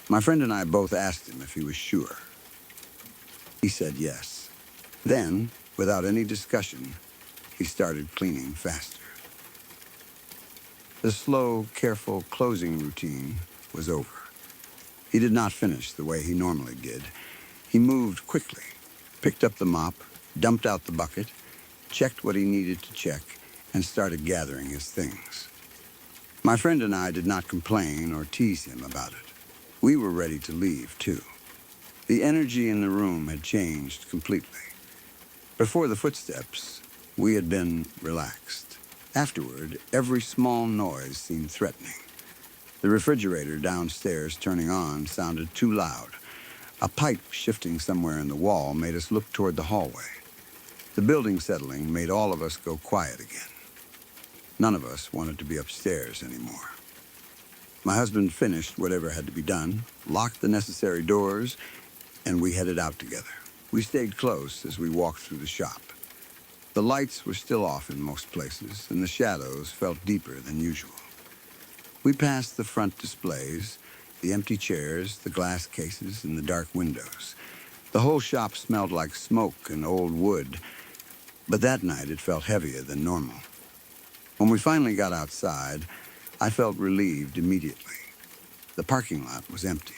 My friend and I both asked him if he was sure. He said yes. Then, without any discussion, he started cleaning faster. The slow, careful closing routine was over. He did not finish the way he normally did. He moved quickly, picked up the mop, dumped out the bucket, checked what he needed to check, and started gathering his things. My friend and I did not complain or tease him about it. We were ready to leave, too. The energy in the room had changed completely. Before the footsteps, we had been relaxed. Afterward, every small noise seemed threatening. The refrigerator downstairs turning on sounded too loud. A pipe shifting somewhere in the wall made us look toward the hallway. The building settling made all of us go quiet again. None of us wanted to be upstairs anymore. My husband finished whatever had to be done, locked the necessary doors, and we headed out together. We stayed close as we walked through the shop. The lights were still off in most places, and the shadows felt deeper than usual. We passed the front displays, the empty chairs, the glass cases, and the dark windows. The whole shop smelled like smoke and old wood, but that night it felt heavier than normal. When we finally got outside, I felt relieved immediately. The parking lot was empty.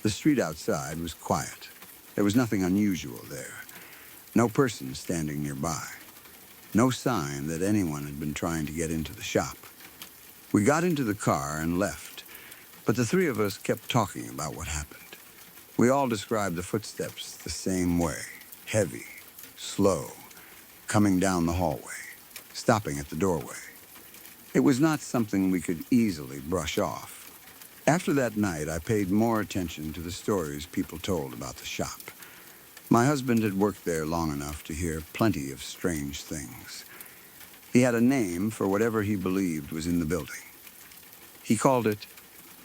The street outside was quiet. There was nothing unusual there. No person standing nearby. No sign that anyone had been trying to get into the shop. We got into the car and left, but the three of us kept talking about what happened. We all described the footsteps the same way. Heavy, slow, coming down the hallway, stopping at the doorway. It was not something we could easily brush off. After that night, I paid more attention to the stories people told about the shop. My husband had worked there long enough to hear plenty of strange things. He had a name for whatever he believed was in the building. He called it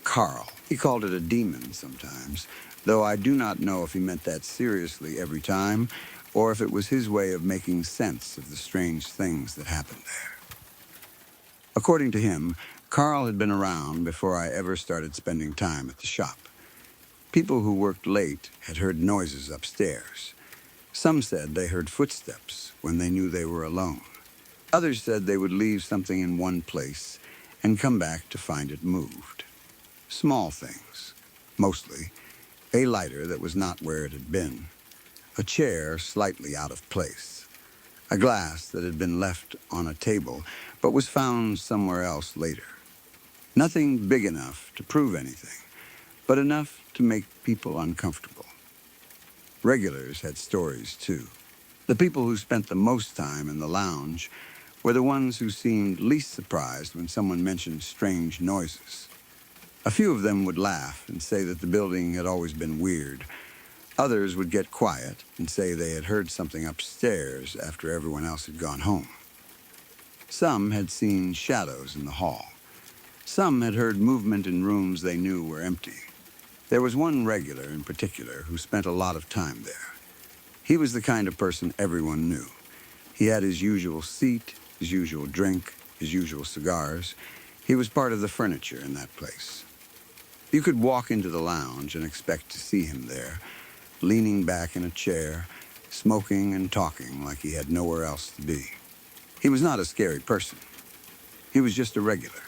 Carl. He called it a demon sometimes, though I do not know if he meant that seriously every time or if it was his way of making sense of the strange things that happened there. According to him, Carl had been around before I ever started spending time at the shop. People who worked late had heard noises upstairs. Some said they heard footsteps when they knew they were alone. Others said they would leave something in one place and come back to find it moved. Small things, mostly. A lighter that was not where it had been. A chair slightly out of place. A glass that had been left on a table but was found somewhere else later. Nothing big enough to prove anything, but enough to make people uncomfortable. Regulars had stories, too. The people who spent the most time in the lounge were the ones who seemed least surprised when someone mentioned strange noises. A few of them would laugh and say that the building had always been weird. Others would get quiet and say they had heard something upstairs after everyone else had gone home. Some had seen shadows in the hall. Some had heard movement in rooms they knew were empty. There was one regular in particular who spent a lot of time there. He was the kind of person everyone knew. He had his usual seat, his usual drink, his usual cigars. He was part of the furniture in that place. You could walk into the lounge and expect to see him there, leaning back in a chair, smoking and talking like he had nowhere else to be. He was not a scary person. He was just a regular,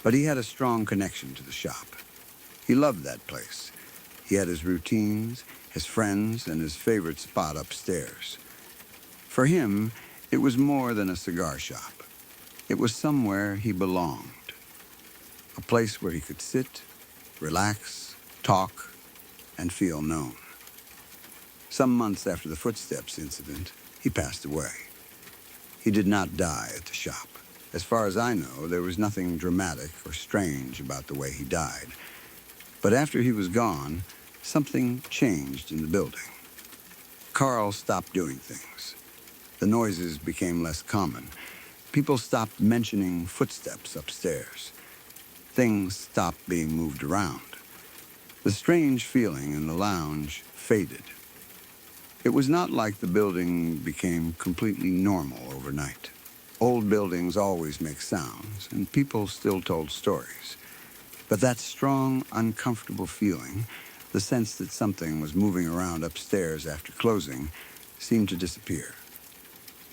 but he had a strong connection to the shop. He loved that place. He had his routines, his friends, and his favorite spot upstairs. For him, it was more than a cigar shop. It was somewhere he belonged, a place where he could sit, relax, talk, and feel known. Some months after the footsteps incident, he passed away. He did not die at the shop. As far as I know, there was nothing dramatic or strange about the way he died. But after he was gone, something changed in the building. Carl stopped doing things. The noises became less common. People stopped mentioning footsteps upstairs. Things stopped being moved around. The strange feeling in the lounge faded. It was not like the building became completely normal overnight. Old buildings always make sounds, and people still told stories. But that strong, uncomfortable feeling, the sense that something was moving around upstairs after closing, seemed to disappear.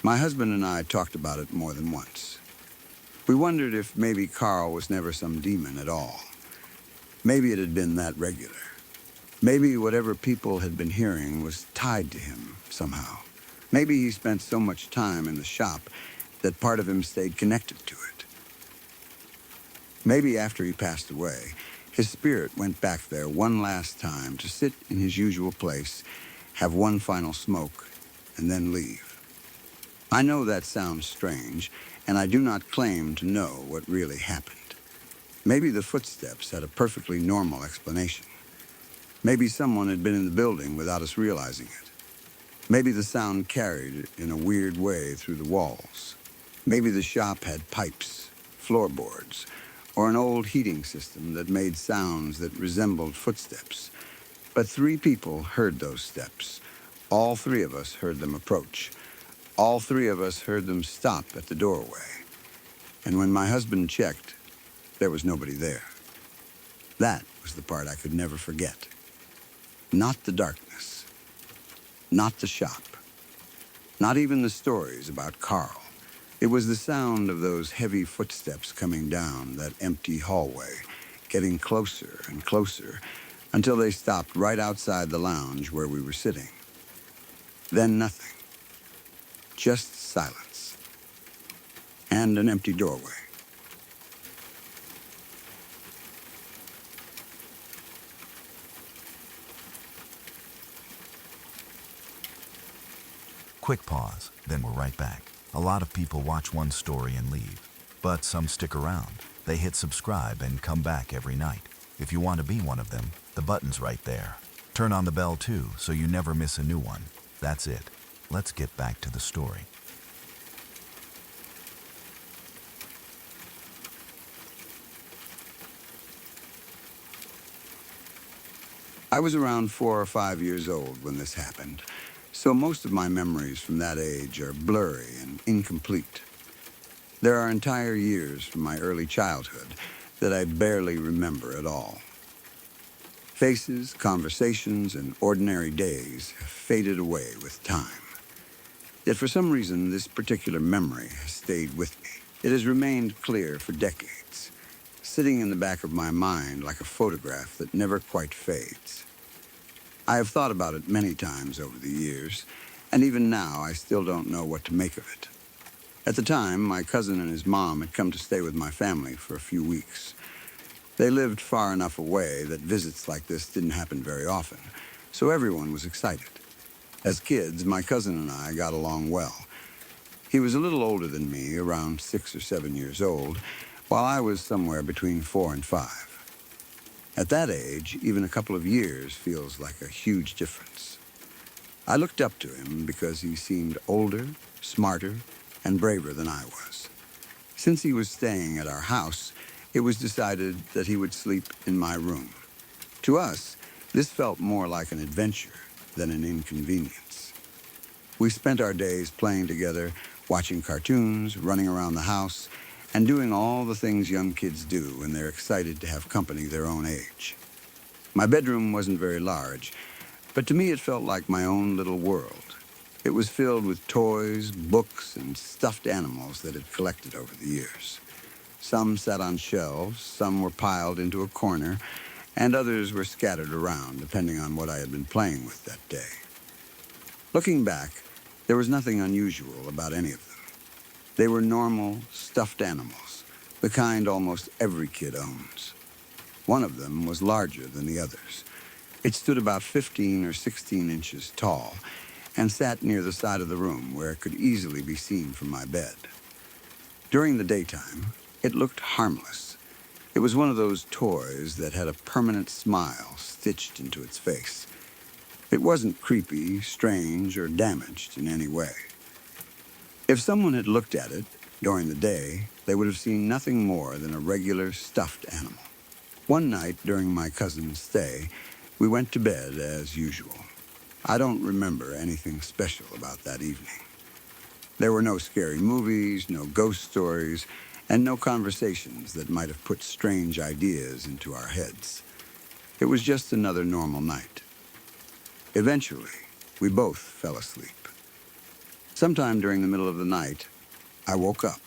My husband and I talked about it more than once. We wondered if maybe Carl was never some demon at all. Maybe it had been that regular. Maybe whatever people had been hearing was tied to him somehow. Maybe he spent so much time in the shop that part of him stayed connected to it. Maybe after he passed away, his spirit went back there one last time to sit in his usual place, have one final smoke, and then leave. I know that sounds strange, and I do not claim to know what really happened. Maybe the footsteps had a perfectly normal explanation. Maybe someone had been in the building without us realizing it. Maybe the sound carried in a weird way through the walls. Maybe the shop had pipes, floorboards, or an old heating system that made sounds that resembled footsteps. But 3 people heard those steps. All 3 of us heard them approach. All 3 of us heard them stop at the doorway. And when my husband checked, there was nobody there. That was the part I could never forget. Not the darkness. Not the shop. Not even the stories about Carl. It was the sound of those heavy footsteps coming down that empty hallway, getting closer and closer, until they stopped right outside the lounge where we were sitting. Then nothing. Just silence. And an empty doorway. Quick pause, then we're right back. A lot of people watch one story and leave, but some stick around. They hit subscribe and come back every night. If you want to be one of them, the button's right there. Turn on the bell too, so you never miss a new one. That's it. Let's get back to the story. I was around 4 or 5 years old when this happened, so most of my memories from that age are blurry and incomplete. There are entire years from my early childhood that I barely remember at all. Faces, conversations, and ordinary days have faded away with time. Yet for some reason, this particular memory has stayed with me. It has remained clear for decades, sitting in the back of my mind like a photograph that never quite fades. I have thought about it many times over the years, and even now I still don't know what to make of it. At the time, my cousin and his mom had come to stay with my family for a few weeks. They lived far enough away that visits like this didn't happen very often, so everyone was excited. As kids, my cousin and I got along well. He was a little older than me, around 6 or 7 years old, while I was somewhere between 4 and 5. At that age, even a couple of years feels like a huge difference. I looked up to him because he seemed older, smarter, and braver than I was. Since he was staying at our house, it was decided that he would sleep in my room. To us, this felt more like an adventure than an inconvenience. We spent our days playing together, watching cartoons, running around the house, and doing all the things young kids do when they're excited to have company their own age. My bedroom wasn't very large, but to me it felt like my own little world. It was filled with toys, books, and stuffed animals that had collected over the years. Some sat on shelves, some were piled into a corner, and others were scattered around, depending on what I had been playing with that day. Looking back, there was nothing unusual about any of them. They were normal, stuffed animals, the kind almost every kid owns. One of them was larger than the others. It stood about 15 or 16 inches tall and sat near the side of the room where it could easily be seen from my bed. During the daytime, it looked harmless. It was one of those toys that had a permanent smile stitched into its face. It wasn't creepy, strange, or damaged in any way. If someone had looked at it during the day, they would have seen nothing more than a regular stuffed animal. One night during my cousin's stay, we went to bed as usual. I don't remember anything special about that evening. There were no scary movies, no ghost stories, and no conversations that might have put strange ideas into our heads. It was just another normal night. Eventually, we both fell asleep. Sometime during the middle of the night, I woke up.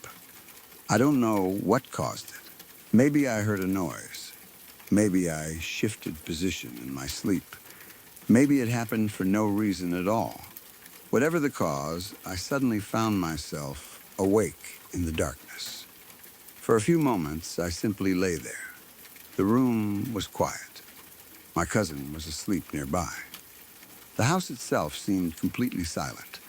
I don't know what caused it. Maybe I heard a noise. Maybe I shifted position in my sleep. Maybe it happened for no reason at all. Whatever the cause, I suddenly found myself awake in the darkness. For a few moments, I simply lay there. The room was quiet. My cousin was asleep nearby. The house itself seemed completely silent.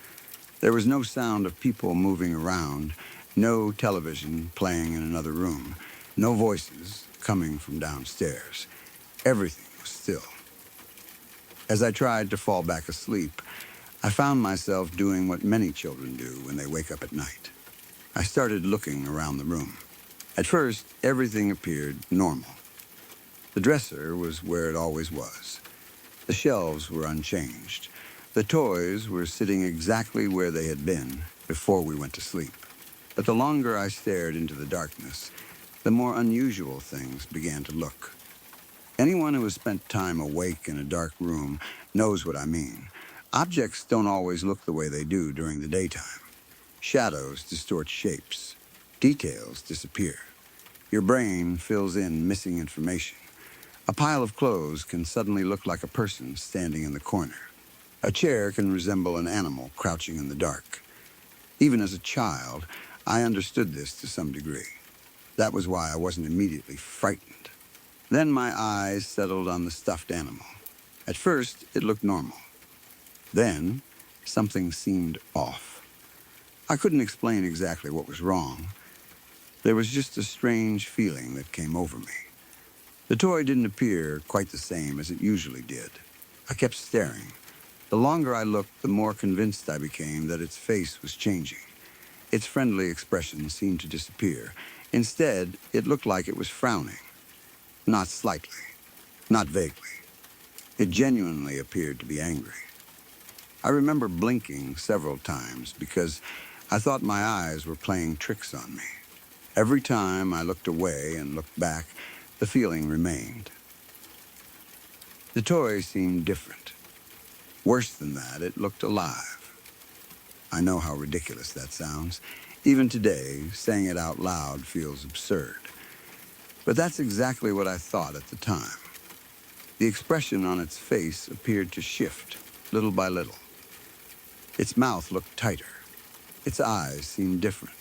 There was no sound of people moving around, no television playing in another room, no voices coming from downstairs. Everything was still. As I tried to fall back asleep, I found myself doing what many children do when they wake up at night. I started looking around the room. At first, everything appeared normal. The dresser was where it always was. The shelves were unchanged. The toys were sitting exactly where they had been before we went to sleep. But the longer I stared into the darkness, the more unusual things began to look. Anyone who has spent time awake in a dark room knows what I mean. Objects don't always look the way they do during the daytime. Shadows distort shapes. Details disappear. Your brain fills in missing information. A pile of clothes can suddenly look like a person standing in the corner. A chair can resemble an animal crouching in the dark. Even as a child, I understood this to some degree. That was why I wasn't immediately frightened. Then my eyes settled on the stuffed animal. At first, it looked normal. Then, something seemed off. I couldn't explain exactly what was wrong. There was just a strange feeling that came over me. The toy didn't appear quite the same as it usually did. I kept staring. The longer I looked, the more convinced I became that its face was changing. Its friendly expression seemed to disappear. Instead, it looked like it was frowning. Not slightly, not vaguely. It genuinely appeared to be angry. I remember blinking several times because I thought my eyes were playing tricks on me. Every time I looked away and looked back, the feeling remained. The toy seemed different. Worse than that, it looked alive. I know how ridiculous that sounds. Even today, saying it out loud feels absurd. But that's exactly what I thought at the time. The expression on its face appeared to shift, little by little. Its mouth looked tighter. Its eyes seemed different.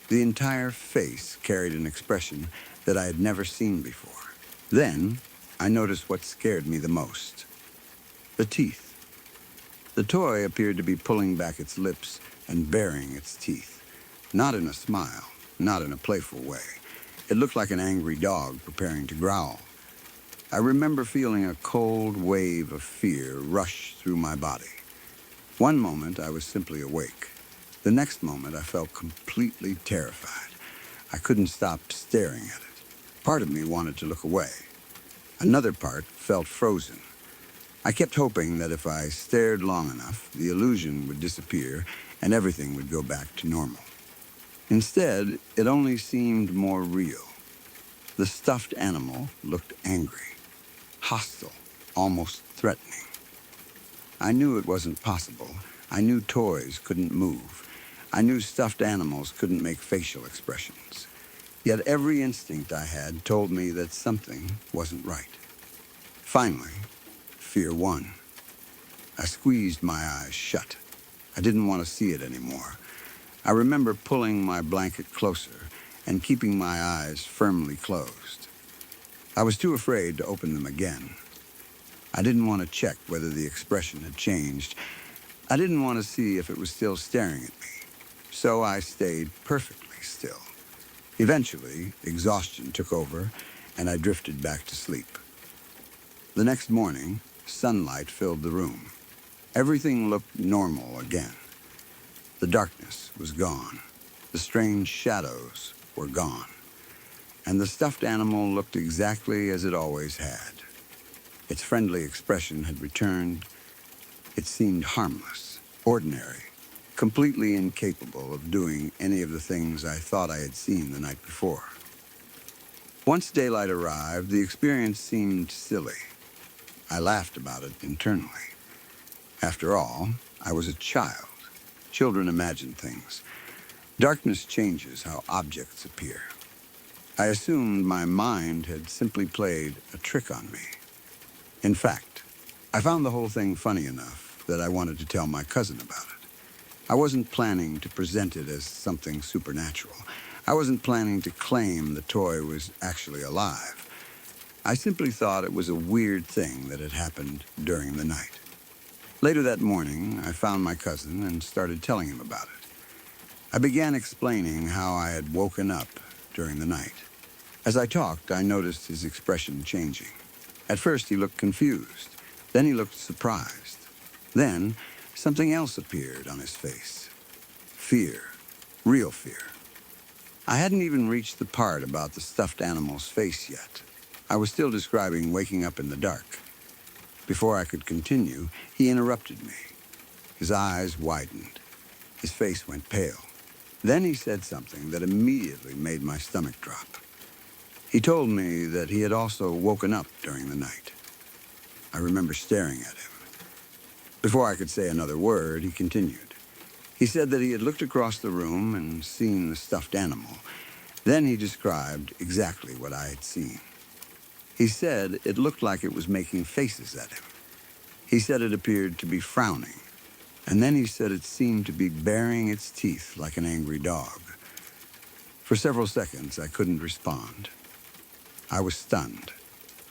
The entire face carried an expression that I had never seen before. Then, I noticed what scared me the most. The teeth. The toy appeared to be pulling back its lips and baring its teeth. Not in a smile, not in a playful way. It looked like an angry dog preparing to growl. I remember feeling a cold wave of fear rush through my body. One moment, I was simply awake. The next moment, I felt completely terrified. I couldn't stop staring at it. Part of me wanted to look away. Another part felt frozen. I kept hoping that if I stared long enough, the illusion would disappear and everything would go back to normal. Instead, it only seemed more real. The stuffed animal looked angry. hostile, almost threatening. I knew it wasn't possible. I knew toys couldn't move. I knew stuffed animals couldn't make facial expressions. Yet every instinct I had told me that something wasn't right. Finally, fear won. I squeezed my eyes shut. I didn't want to see it anymore. I remember pulling my blanket closer and keeping my eyes firmly closed. I was too afraid to open them again. I didn't want to check whether the expression had changed. I didn't want to see if it was still staring at me. So I stayed perfectly still. Eventually, exhaustion took over, and I drifted back to sleep. The next morning, sunlight filled the room. Everything looked normal again. The darkness was gone. The strange shadows were gone. And the stuffed animal looked exactly as it always had. Its friendly expression had returned. It seemed harmless, ordinary, completely incapable of doing any of the things I thought I had seen the night before. Once daylight arrived, the experience seemed silly. I laughed about it internally. After all, I was a child. Children imagine things. Darkness changes how objects appear. I assumed my mind had simply played a trick on me. In fact, I found the whole thing funny enough that I wanted to tell my cousin about it. I wasn't planning to present it as something supernatural. I wasn't planning to claim the toy was actually alive. I simply thought it was a weird thing that had happened during the night. Later that morning, I found my cousin and started telling him about it. I began explaining how I had woken up during the night. As I talked, I noticed his expression changing. At first, he looked confused. Then he looked surprised. Then, something else appeared on his face. Fear. Real fear. I hadn't even reached the part about the stuffed animal's face yet. I was still describing waking up in the dark. Before I could continue, he interrupted me. His eyes widened. His face went pale. Then he said something that immediately made my stomach drop. He told me that he had also woken up during the night. I remember staring at him. Before I could say another word, he continued. He said that he had looked across the room and seen the stuffed animal. Then he described exactly what I had seen. He said it looked like it was making faces at him. He said it appeared to be frowning. And then he said it seemed to be baring its teeth like an angry dog. For several seconds, I couldn't respond. I was stunned.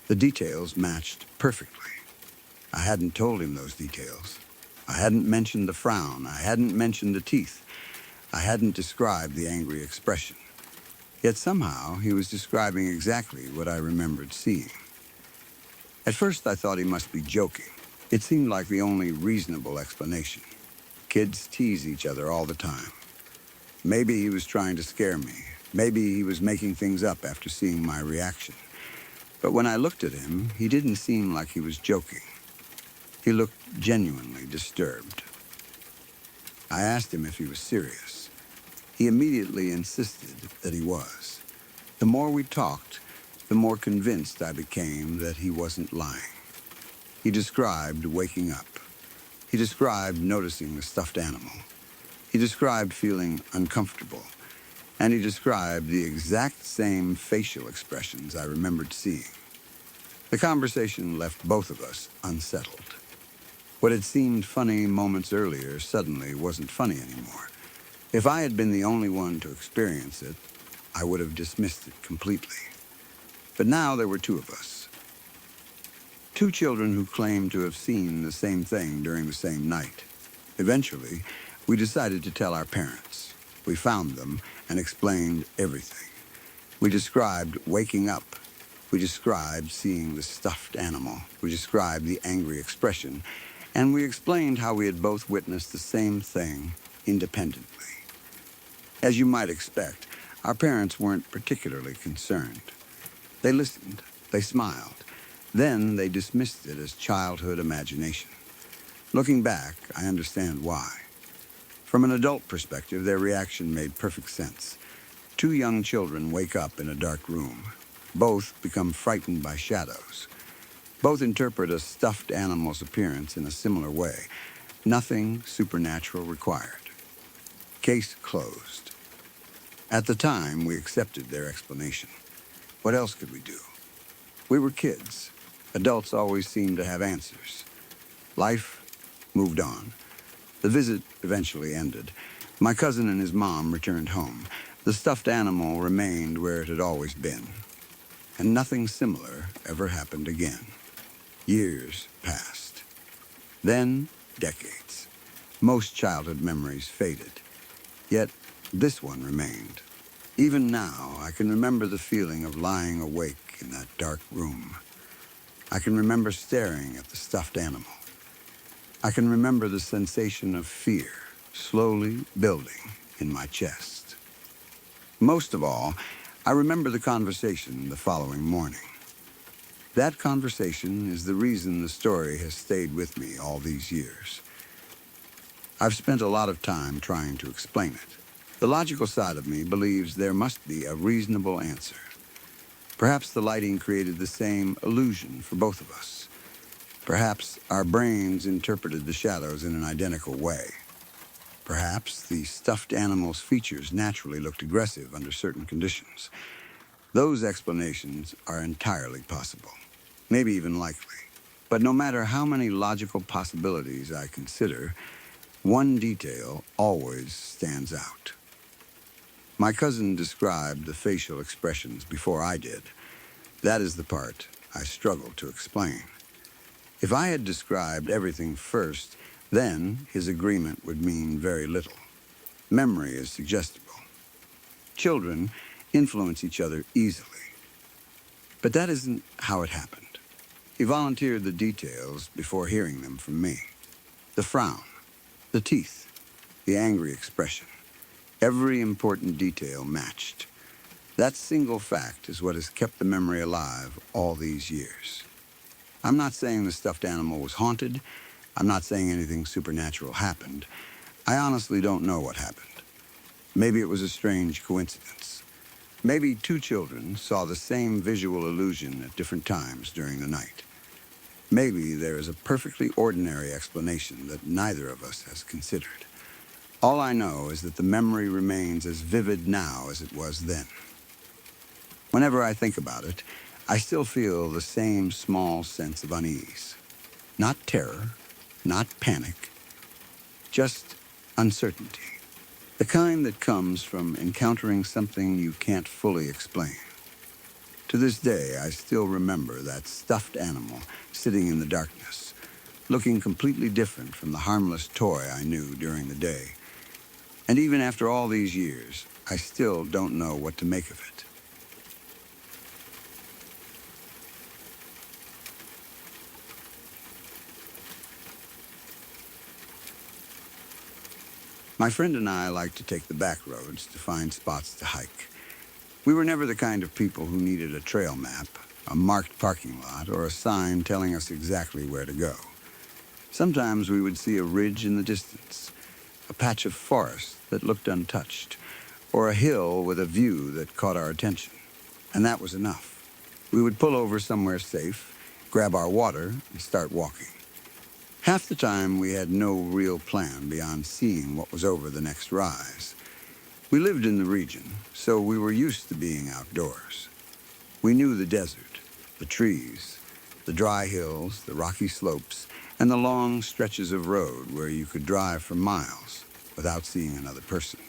The details matched perfectly. I hadn't told him those details. I hadn't mentioned the frown. I hadn't mentioned the teeth. I hadn't described the angry expression. Yet somehow he was describing exactly what I remembered seeing. At first I thought he must be joking. It seemed like the only reasonable explanation. Kids tease each other all the time. Maybe he was trying to scare me. Maybe he was making things up after seeing my reaction. But when I looked at him, he didn't seem like he was joking. He looked genuinely disturbed. I asked him if he was serious. He immediately insisted that he was. The more we talked, the more convinced I became that he wasn't lying. He described waking up. He described noticing the stuffed animal. He described feeling uncomfortable. And he described the exact same facial expressions I remembered seeing. The conversation left both of us unsettled. What had seemed funny moments earlier suddenly wasn't funny anymore. If I had been the only one to experience it, I would have dismissed it completely. But now there were two of us. Two children who claimed to have seen the same thing during the same night. Eventually, we decided to tell our parents. We found them and explained everything. We described waking up. We described seeing the stuffed animal. We described the angry expression. And we explained how we had both witnessed the same thing independently. As you might expect, our parents weren't particularly concerned. They listened. They smiled. Then they dismissed it as childhood imagination. Looking back, I understand why. From an adult perspective, their reaction made perfect sense. Two young children wake up in a dark room. Both become frightened by shadows. Both interpret a stuffed animal's appearance in a similar way. Nothing supernatural required. Case closed. At the time, we accepted their explanation. What else could we do? We were kids. Adults always seemed to have answers. Life moved on. The visit eventually ended. My cousin and his mom returned home. The stuffed animal remained where it had always been. And nothing similar ever happened again. Years passed. Then, decades. Most childhood memories faded. Yet, this one remained. Even now, I can remember the feeling of lying awake in that dark room. I can remember staring at the stuffed animal. I can remember the sensation of fear slowly building in my chest. Most of all, I remember the conversation the following morning. That conversation is the reason the story has stayed with me all these years. I've spent a lot of time trying to explain it. The logical side of me believes there must be a reasonable answer. Perhaps the lighting created the same illusion for both of us. Perhaps our brains interpreted the shadows in an identical way. Perhaps the stuffed animal's features naturally looked aggressive under certain conditions. Those explanations are entirely possible, maybe even likely. But no matter how many logical possibilities I consider, one detail always stands out. My cousin described the facial expressions before I did. That is the part I struggle to explain. If I had described everything first, then his agreement would mean very little. Memory is suggestible. Children influence each other easily. But that isn't how it happened. He volunteered the details before hearing them from me. The frown, the teeth, the angry expression. Every important detail matched. That single fact is what has kept the memory alive all these years. I'm not saying the stuffed animal was haunted. I'm not saying anything supernatural happened. I honestly don't know what happened. Maybe it was a strange coincidence. Maybe two children saw the same visual illusion at different times during the night. Maybe there is a perfectly ordinary explanation that neither of us has considered. All I know is that the memory remains as vivid now as it was then. Whenever I think about it, I still feel the same small sense of unease. Not terror, not panic, just uncertainty. The kind that comes from encountering something you can't fully explain. To this day, I still remember that stuffed animal sitting in the darkness, looking completely different from the harmless toy I knew during the day. And even after all these years, I still don't know what to make of it. My friend and I like to take the back roads to find spots to hike. We were never the kind of people who needed a trail map, a marked parking lot, or a sign telling us exactly where to go. Sometimes we would see a ridge in the distance, a patch of forest that looked untouched, or a hill with a view that caught our attention. And that was enough. We would pull over somewhere safe, grab our water, and start walking. Half the time, we had no real plan beyond seeing what was over the next rise. We lived in the region, so we were used to being outdoors. We knew the desert, the trees, the dry hills, the rocky slopes, and the long stretches of road where you could drive for miles without seeing another person.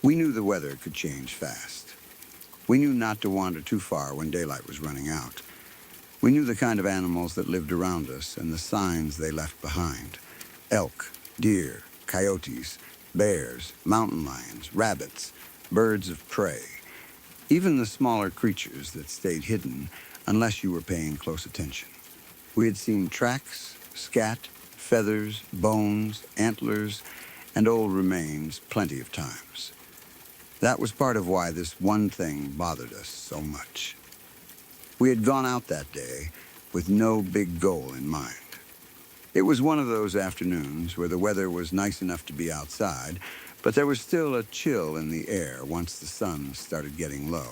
We knew the weather could change fast. We knew not to wander too far when daylight was running out. We knew the kind of animals that lived around us and the signs they left behind. Elk, deer, coyotes, bears, mountain lions, rabbits, birds of prey. Even the smaller creatures that stayed hidden unless you were paying close attention. We had seen tracks, scat, feathers, bones, antlers, and old remains plenty of times. That was part of why this one thing bothered us so much. We had gone out that day with no big goal in mind. It was one of those afternoons where the weather was nice enough to be outside, but there was still a chill in the air once the sun started getting low.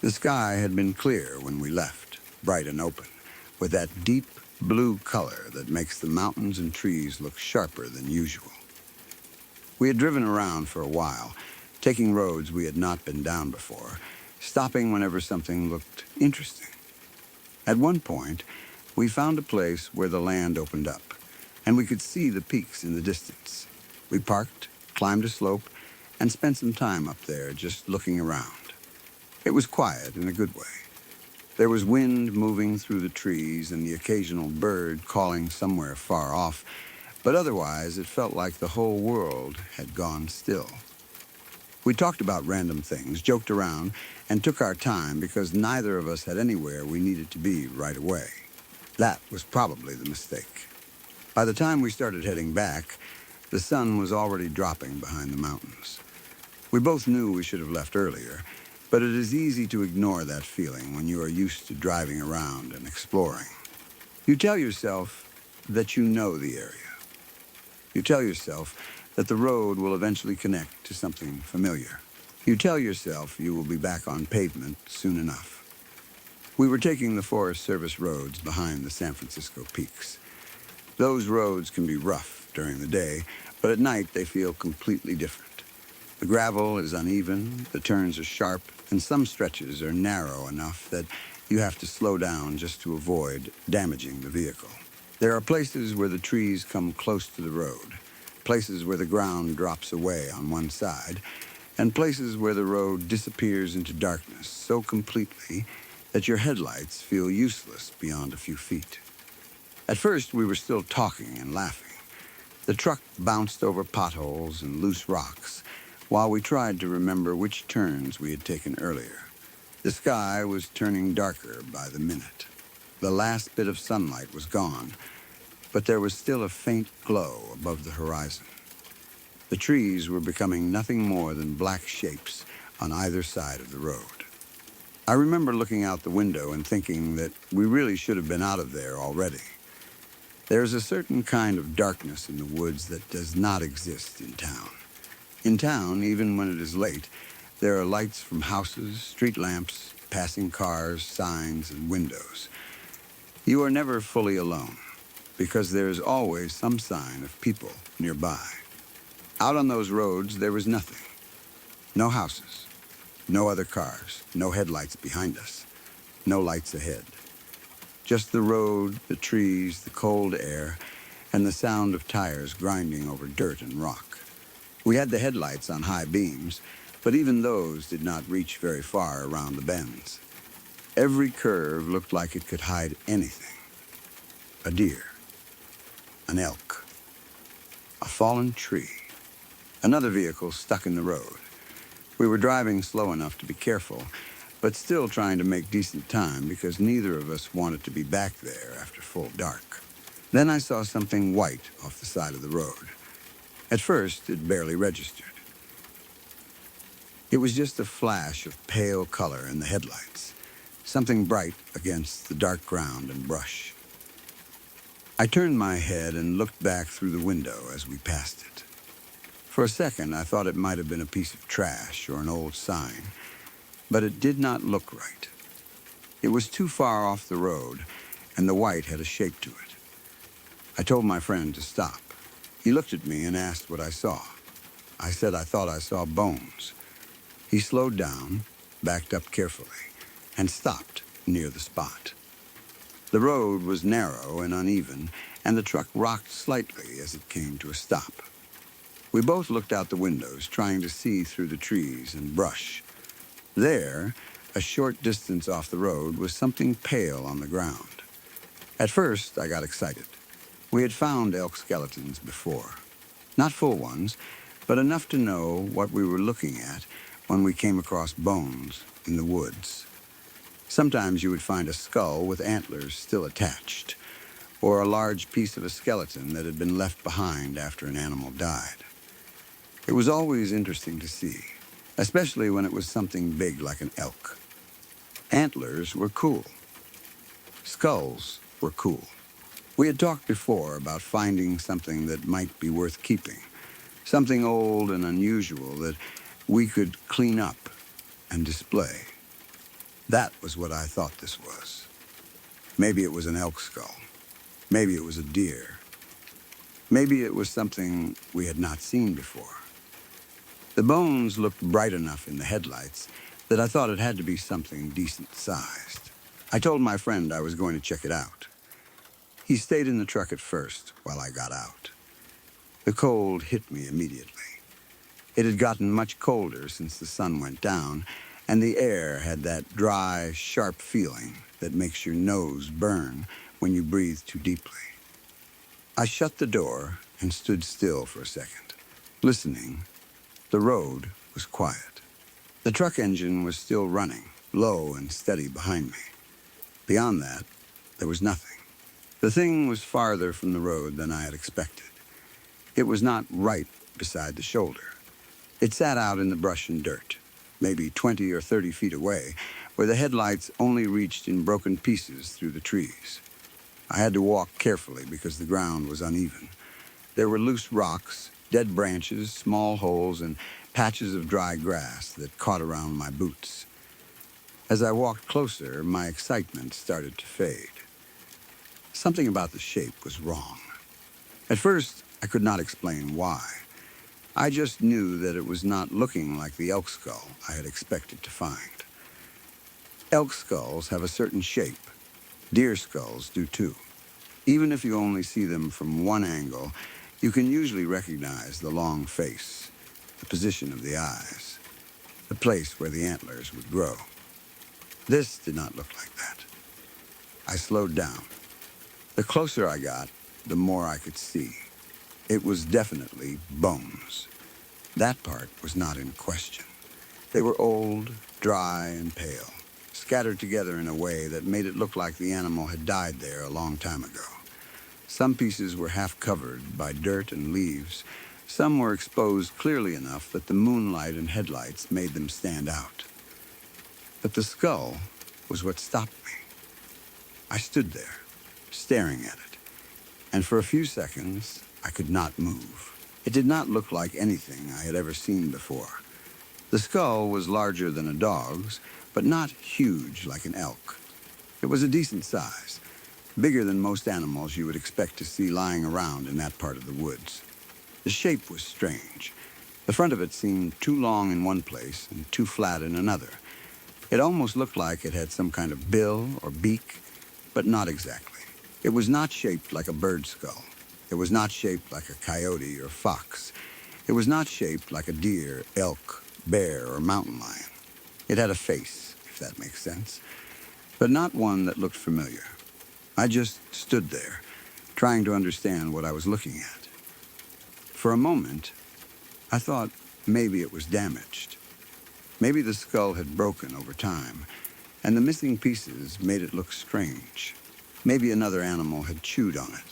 The sky had been clear when we left, bright and open, with that deep, blue color that makes the mountains and trees look sharper than usual. We had driven around for a while, taking roads we had not been down before, stopping whenever something looked interesting. At one point, we found a place where the land opened up, and we could see the peaks in the distance. We parked, climbed a slope, and spent some time up there just looking around. It was quiet in a good way. There was wind moving through the trees and the occasional bird calling somewhere far off, but otherwise it felt like the whole world had gone still. We talked about random things, joked around, and took our time because neither of us had anywhere we needed to be right away. That was probably the mistake. By the time we started heading back, the sun was already dropping behind the mountains. We both knew we should have left earlier, but it is easy to ignore that feeling when you are used to driving around and exploring. You tell yourself that you know the area. You tell yourself that the road will eventually connect to something familiar. You tell yourself you will be back on pavement soon enough. We were taking the Forest Service roads behind the San Francisco peaks. Those roads can be rough during the day, but at night they feel completely different. The gravel is uneven, the turns are sharp, and some stretches are narrow enough that you have to slow down just to avoid damaging the vehicle. There are places where the trees come close to the road, places where the ground drops away on one side, and places where the road disappears into darkness so completely that your headlights feel useless beyond a few feet. At first, we were still talking and laughing. The truck bounced over potholes and loose rocks while we tried to remember which turns we had taken earlier. The sky was turning darker by the minute. The last bit of sunlight was gone, but there was still a faint glow above the horizon. The trees were becoming nothing more than black shapes on either side of the road. I remember looking out the window and thinking that we really should have been out of there already. There's a certain kind of darkness in the woods that does not exist in town. In town, even when it is late, there are lights from houses, street lamps, passing cars, signs, and windows. You are never fully alone, because there is always some sign of people nearby. Out on those roads, there was nothing. No houses, no other cars, no headlights behind us, no lights ahead. Just the road, the trees, the cold air, and the sound of tires grinding over dirt and rock. We had the headlights on high beams, but even those did not reach very far around the bends. Every curve looked like it could hide anything. A deer, an elk, a fallen tree, another vehicle stuck in the road. We were driving slow enough to be careful, but still trying to make decent time because neither of us wanted to be back there after full dark. Then I saw something white off the side of the road. At first, it barely registered. It was just a flash of pale color in the headlights, something bright against the dark ground and brush. I turned my head and looked back through the window as we passed it. For a second, I thought it might have been a piece of trash or an old sign, but it did not look right. It was too far off the road, and the white had a shape to it. I told my friend to stop. He looked at me and asked what I saw. I said I thought I saw bones. He slowed down, backed up carefully, and stopped near the spot. The road was narrow and uneven, and the truck rocked slightly as it came to a stop. We both looked out the windows, trying to see through the trees and brush. There, a short distance off the road, was something pale on the ground. At first, I got excited. We had found elk skeletons before. Not full ones, but enough to know what we were looking at when we came across bones in the woods. Sometimes you would find a skull with antlers still attached, or a large piece of a skeleton that had been left behind after an animal died. It was always interesting to see, especially when it was something big like an elk. Antlers were cool. Skulls were cool. We had talked before about finding something that might be worth keeping, something old and unusual that we could clean up and display. That was what I thought this was. Maybe it was an elk skull. Maybe it was a deer. Maybe it was something we had not seen before. The bones looked bright enough in the headlights that I thought it had to be something decent sized. I told my friend I was going to check it out. He stayed in the truck at first while I got out. The cold hit me immediately. It had gotten much colder since the sun went down, and the air had that dry, sharp feeling that makes your nose burn when you breathe too deeply. I shut the door and stood still for a second, listening. The road was quiet. The truck engine was still running, low and steady behind me. Beyond that, there was nothing. The thing was farther from the road than I had expected. It was not right beside the shoulder. It sat out in the brush and dirt, maybe 20 or 30 feet away, where the headlights only reached in broken pieces through the trees. I had to walk carefully because the ground was uneven. There were loose rocks, dead branches, small holes, and patches of dry grass that caught around my boots. As I walked closer, my excitement started to fade. Something about the shape was wrong. At first, I could not explain why. I just knew that it was not looking like the elk skull I had expected to find. Elk skulls have a certain shape. Deer skulls do too. Even if you only see them from one angle, you can usually recognize the long face, the position of the eyes, the place where the antlers would grow. This did not look like that. I slowed down. The closer I got, the more I could see. It was definitely bones. That part was not in question. They were old, dry, and pale, scattered together in a way that made it look like the animal had died there a long time ago. Some pieces were half covered by dirt and leaves. Some were exposed clearly enough that the moonlight and headlights made them stand out. But the skull was what stopped me. I stood there, staring at it, and for a few seconds, I could not move. It did not look like anything I had ever seen before. The skull was larger than a dog's, but not huge like an elk. It was a decent size, bigger than most animals you would expect to see lying around in that part of the woods. The shape was strange. The front of it seemed too long in one place and too flat in another. It almost looked like it had some kind of bill or beak, but not exactly. It was not shaped like a bird skull. It was not shaped like a coyote or fox. It was not shaped like a deer, elk, bear, or mountain lion. It had a face, if that makes sense, but not one that looked familiar. I just stood there, trying to understand what I was looking at. For a moment, I thought maybe it was damaged. Maybe the skull had broken over time, and the missing pieces made it look strange. Maybe another animal had chewed on it.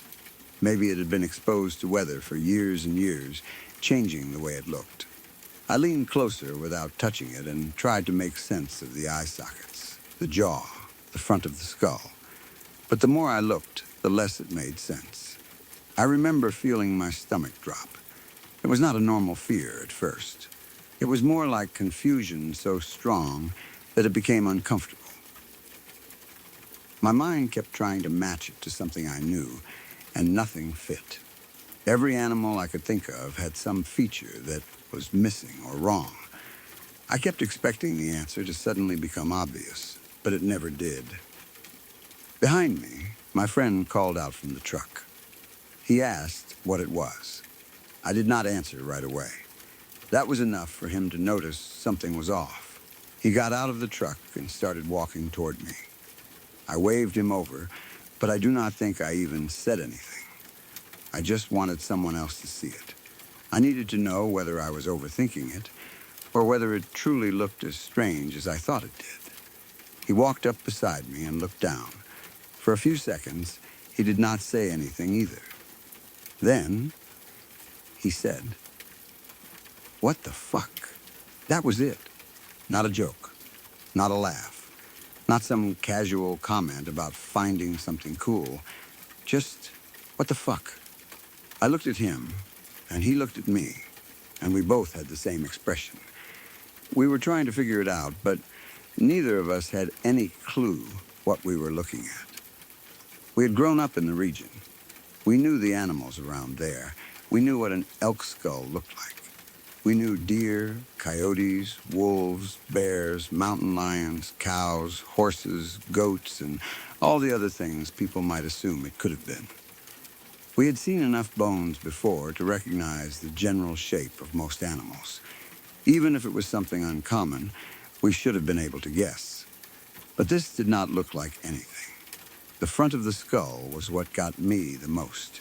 Maybe it had been exposed to weather for years and years, changing the way it looked. I leaned closer without touching it and tried to make sense of the eye sockets, the jaw, the front of the skull. But the more I looked, the less it made sense. I remember feeling my stomach drop. It was not a normal fear at first. It was more like confusion so strong that it became uncomfortable. My mind kept trying to match it to something I knew, and nothing fit. Every animal I could think of had some feature that was missing or wrong. I kept expecting the answer to suddenly become obvious, but it never did. Behind me, my friend called out from the truck. He asked what it was. I did not answer right away. That was enough for him to notice something was off. He got out of the truck and started walking toward me. I waved him over, but I do not think I even said anything. I just wanted someone else to see it. I needed to know whether I was overthinking it, or whether it truly looked as strange as I thought it did. He walked up beside me and looked down. For a few seconds, he did not say anything either. Then, he said, "What the fuck?" That was it. Not a joke. Not a laugh. Not some casual comment about finding something cool. Just, what the fuck? I looked at him, and he looked at me, and we both had the same expression. We were trying to figure it out, but neither of us had any clue what we were looking at. We had grown up in the region. We knew the animals around there. We knew what an elk skull looked like. We knew deer, coyotes, wolves, bears, mountain lions, cows, horses, goats, and all the other things people might assume it could have been. We had seen enough bones before to recognize the general shape of most animals. Even if it was something uncommon, we should have been able to guess. But this did not look like anything. The front of the skull was what got me the most.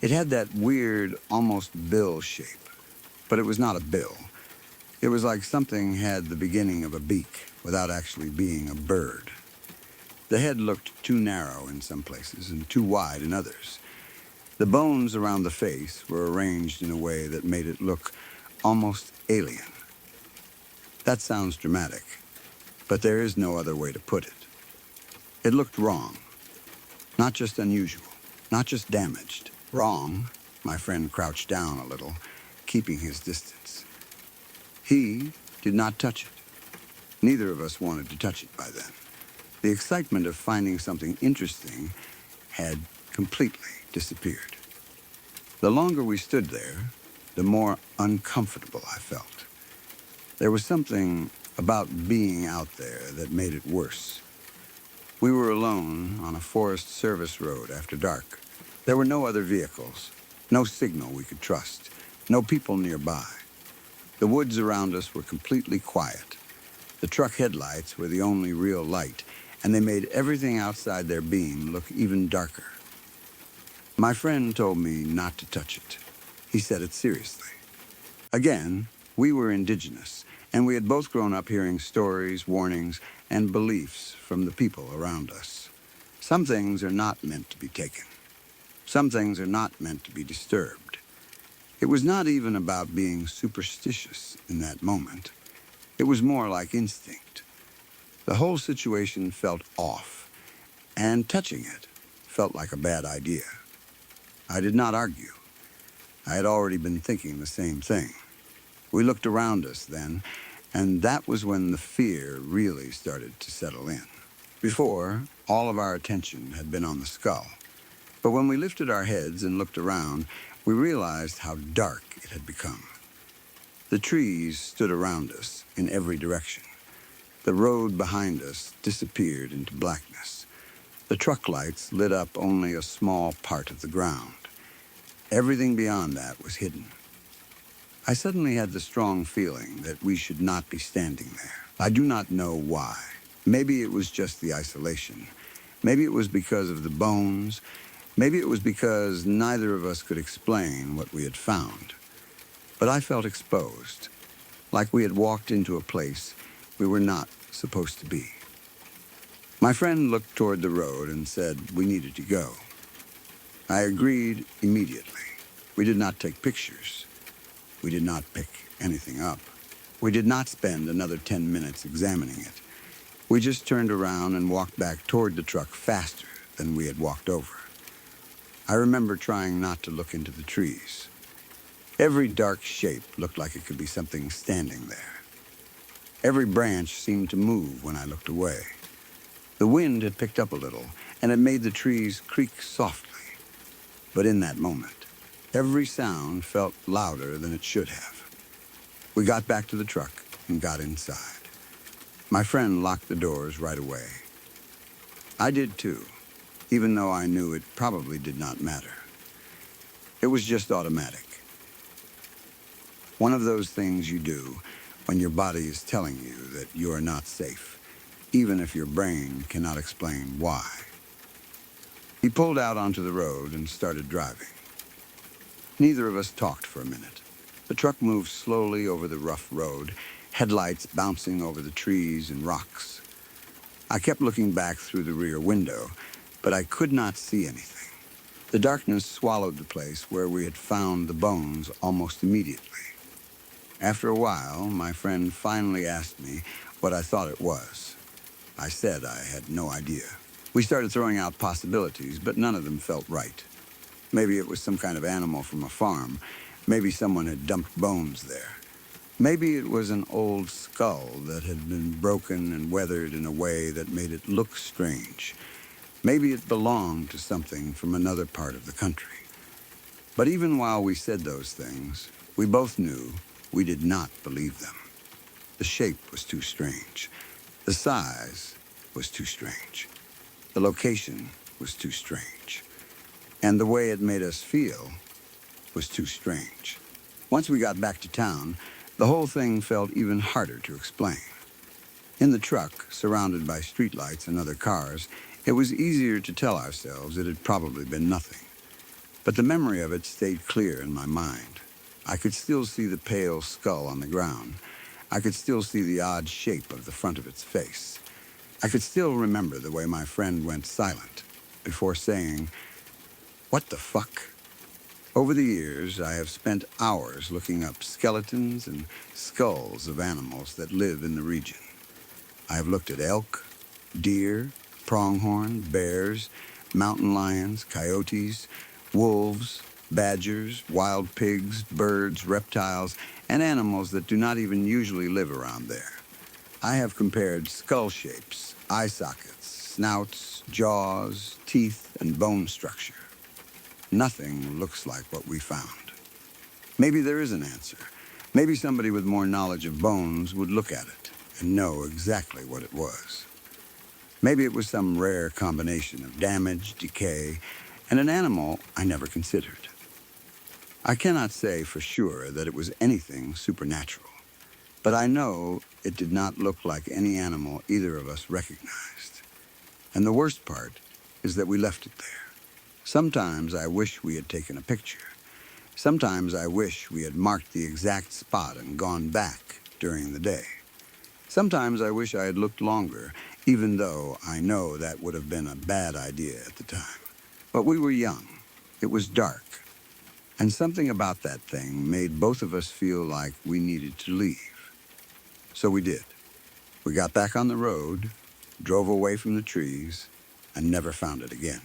It had that weird, almost bill shape, but it was not a bill. It was like something had the beginning of a beak without actually being a bird. The head looked too narrow in some places and too wide in others. The bones around the face were arranged in a way that made it look almost alien. That sounds dramatic, but there is no other way to put it. It looked wrong, not just unusual, not just damaged. Wrong. My friend crouched down a little, keeping his distance. He did not touch it. Neither of us wanted to touch it by then. The excitement of finding something interesting had completely disappeared. The longer we stood there, the more uncomfortable I felt. There was something about being out there that made it worse. We were alone on a Forest Service road after dark. There were no other vehicles, no signal we could trust, no people nearby. The woods around us were completely quiet. The truck headlights were the only real light, and they made everything outside their beam look even darker. My friend told me not to touch it. He said it seriously. Again, we were indigenous, and we had both grown up hearing stories, warnings, and beliefs from the people around us. Some things are not meant to be taken. Some things are not meant to be disturbed. It was not even about being superstitious in that moment. It was more like instinct. The whole situation felt off, and touching it felt like a bad idea. I did not argue. I had already been thinking the same thing. We looked around us then, and that was when the fear really started to settle in. Before, all of our attention had been on the skull. But when we lifted our heads and looked around, we realized how dark it had become. The trees stood around us in every direction. The road behind us disappeared into blackness. The truck lights lit up only a small part of the ground. Everything beyond that was hidden. I suddenly had the strong feeling that we should not be standing there. I do not know why. Maybe it was just the isolation. Maybe it was because of the bones. Maybe it was because neither of us could explain what we had found. But I felt exposed, like we had walked into a place we were not supposed to be. My friend looked toward the road and said we needed to go. I agreed immediately. We did not take pictures. We did not pick anything up. We did not spend another 10 minutes examining it. We just turned around and walked back toward the truck faster than we had walked over. I remember trying not to look into the trees. Every dark shape looked like it could be something standing there. Every branch seemed to move when I looked away. The wind had picked up a little, and it made the trees creak softly. But in that moment, every sound felt louder than it should have. We got back to the truck and got inside. My friend locked the doors right away. I did too, even though I knew it probably did not matter. It was just automatic. One of those things you do when your body is telling you that you are not safe, even if your brain cannot explain why. He pulled out onto the road and started driving. Neither of us talked for a minute. The truck moved slowly over the rough road, headlights bouncing over the trees and rocks. I kept looking back through the rear window, but I could not see anything. The darkness swallowed the place where we had found the bones almost immediately. After a while, my friend finally asked me what I thought it was. I said I had no idea. We started throwing out possibilities, but none of them felt right. Maybe it was some kind of animal from a farm. Maybe someone had dumped bones there. Maybe it was an old skull that had been broken and weathered in a way that made it look strange. Maybe it belonged to something from another part of the country. But even while we said those things, we both knew we did not believe them. The shape was too strange. The size was too strange. The location was too strange. And the way it made us feel was too strange. Once we got back to town, the whole thing felt even harder to explain. In the truck, surrounded by streetlights and other cars, it was easier to tell ourselves it had probably been nothing. But the memory of it stayed clear in my mind. I could still see the pale skull on the ground. I could still see the odd shape of the front of its face. I could still remember the way my friend went silent before saying, "What the fuck?" Over the years, I have spent hours looking up skeletons and skulls of animals that live in the region. I have looked at elk, deer, pronghorn, bears, mountain lions, coyotes, wolves, badgers, wild pigs, birds, reptiles, and animals that do not even usually live around there. I have compared skull shapes, eye sockets, snouts, jaws, teeth, and bone structure. Nothing looks like what we found. Maybe there is an answer. Maybe somebody with more knowledge of bones would look at it and know exactly what it was. Maybe it was some rare combination of damage, decay, and an animal I never considered. I cannot say for sure that it was anything supernatural, but I know it did not look like any animal either of us recognized. And the worst part is that we left it there. Sometimes I wish we had taken a picture. Sometimes I wish we had marked the exact spot and gone back during the day. Sometimes I wish I had looked longer, even though I know that would have been a bad idea at the time. But we were young. It was dark. And something about that thing made both of us feel like we needed to leave. So we did. We got back on the road, drove away from the trees, and never found it again.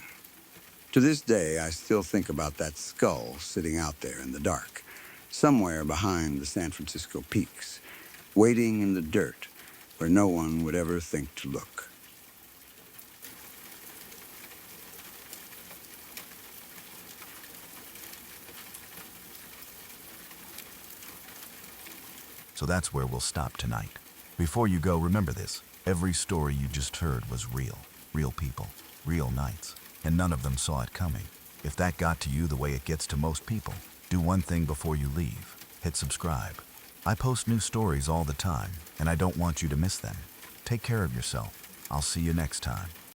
To this day, I still think about that skull sitting out there in the dark, somewhere behind the San Francisco peaks, waiting in the dirt where no one would ever think to look. So that's where we'll stop tonight. Before you go, remember this. Every story you just heard was real. Real people, real nights, and none of them saw it coming. If that got to you the way it gets to most people, do one thing before you leave. Hit subscribe. I post new stories all the time, and I don't want you to miss them. Take care of yourself. I'll see you next time.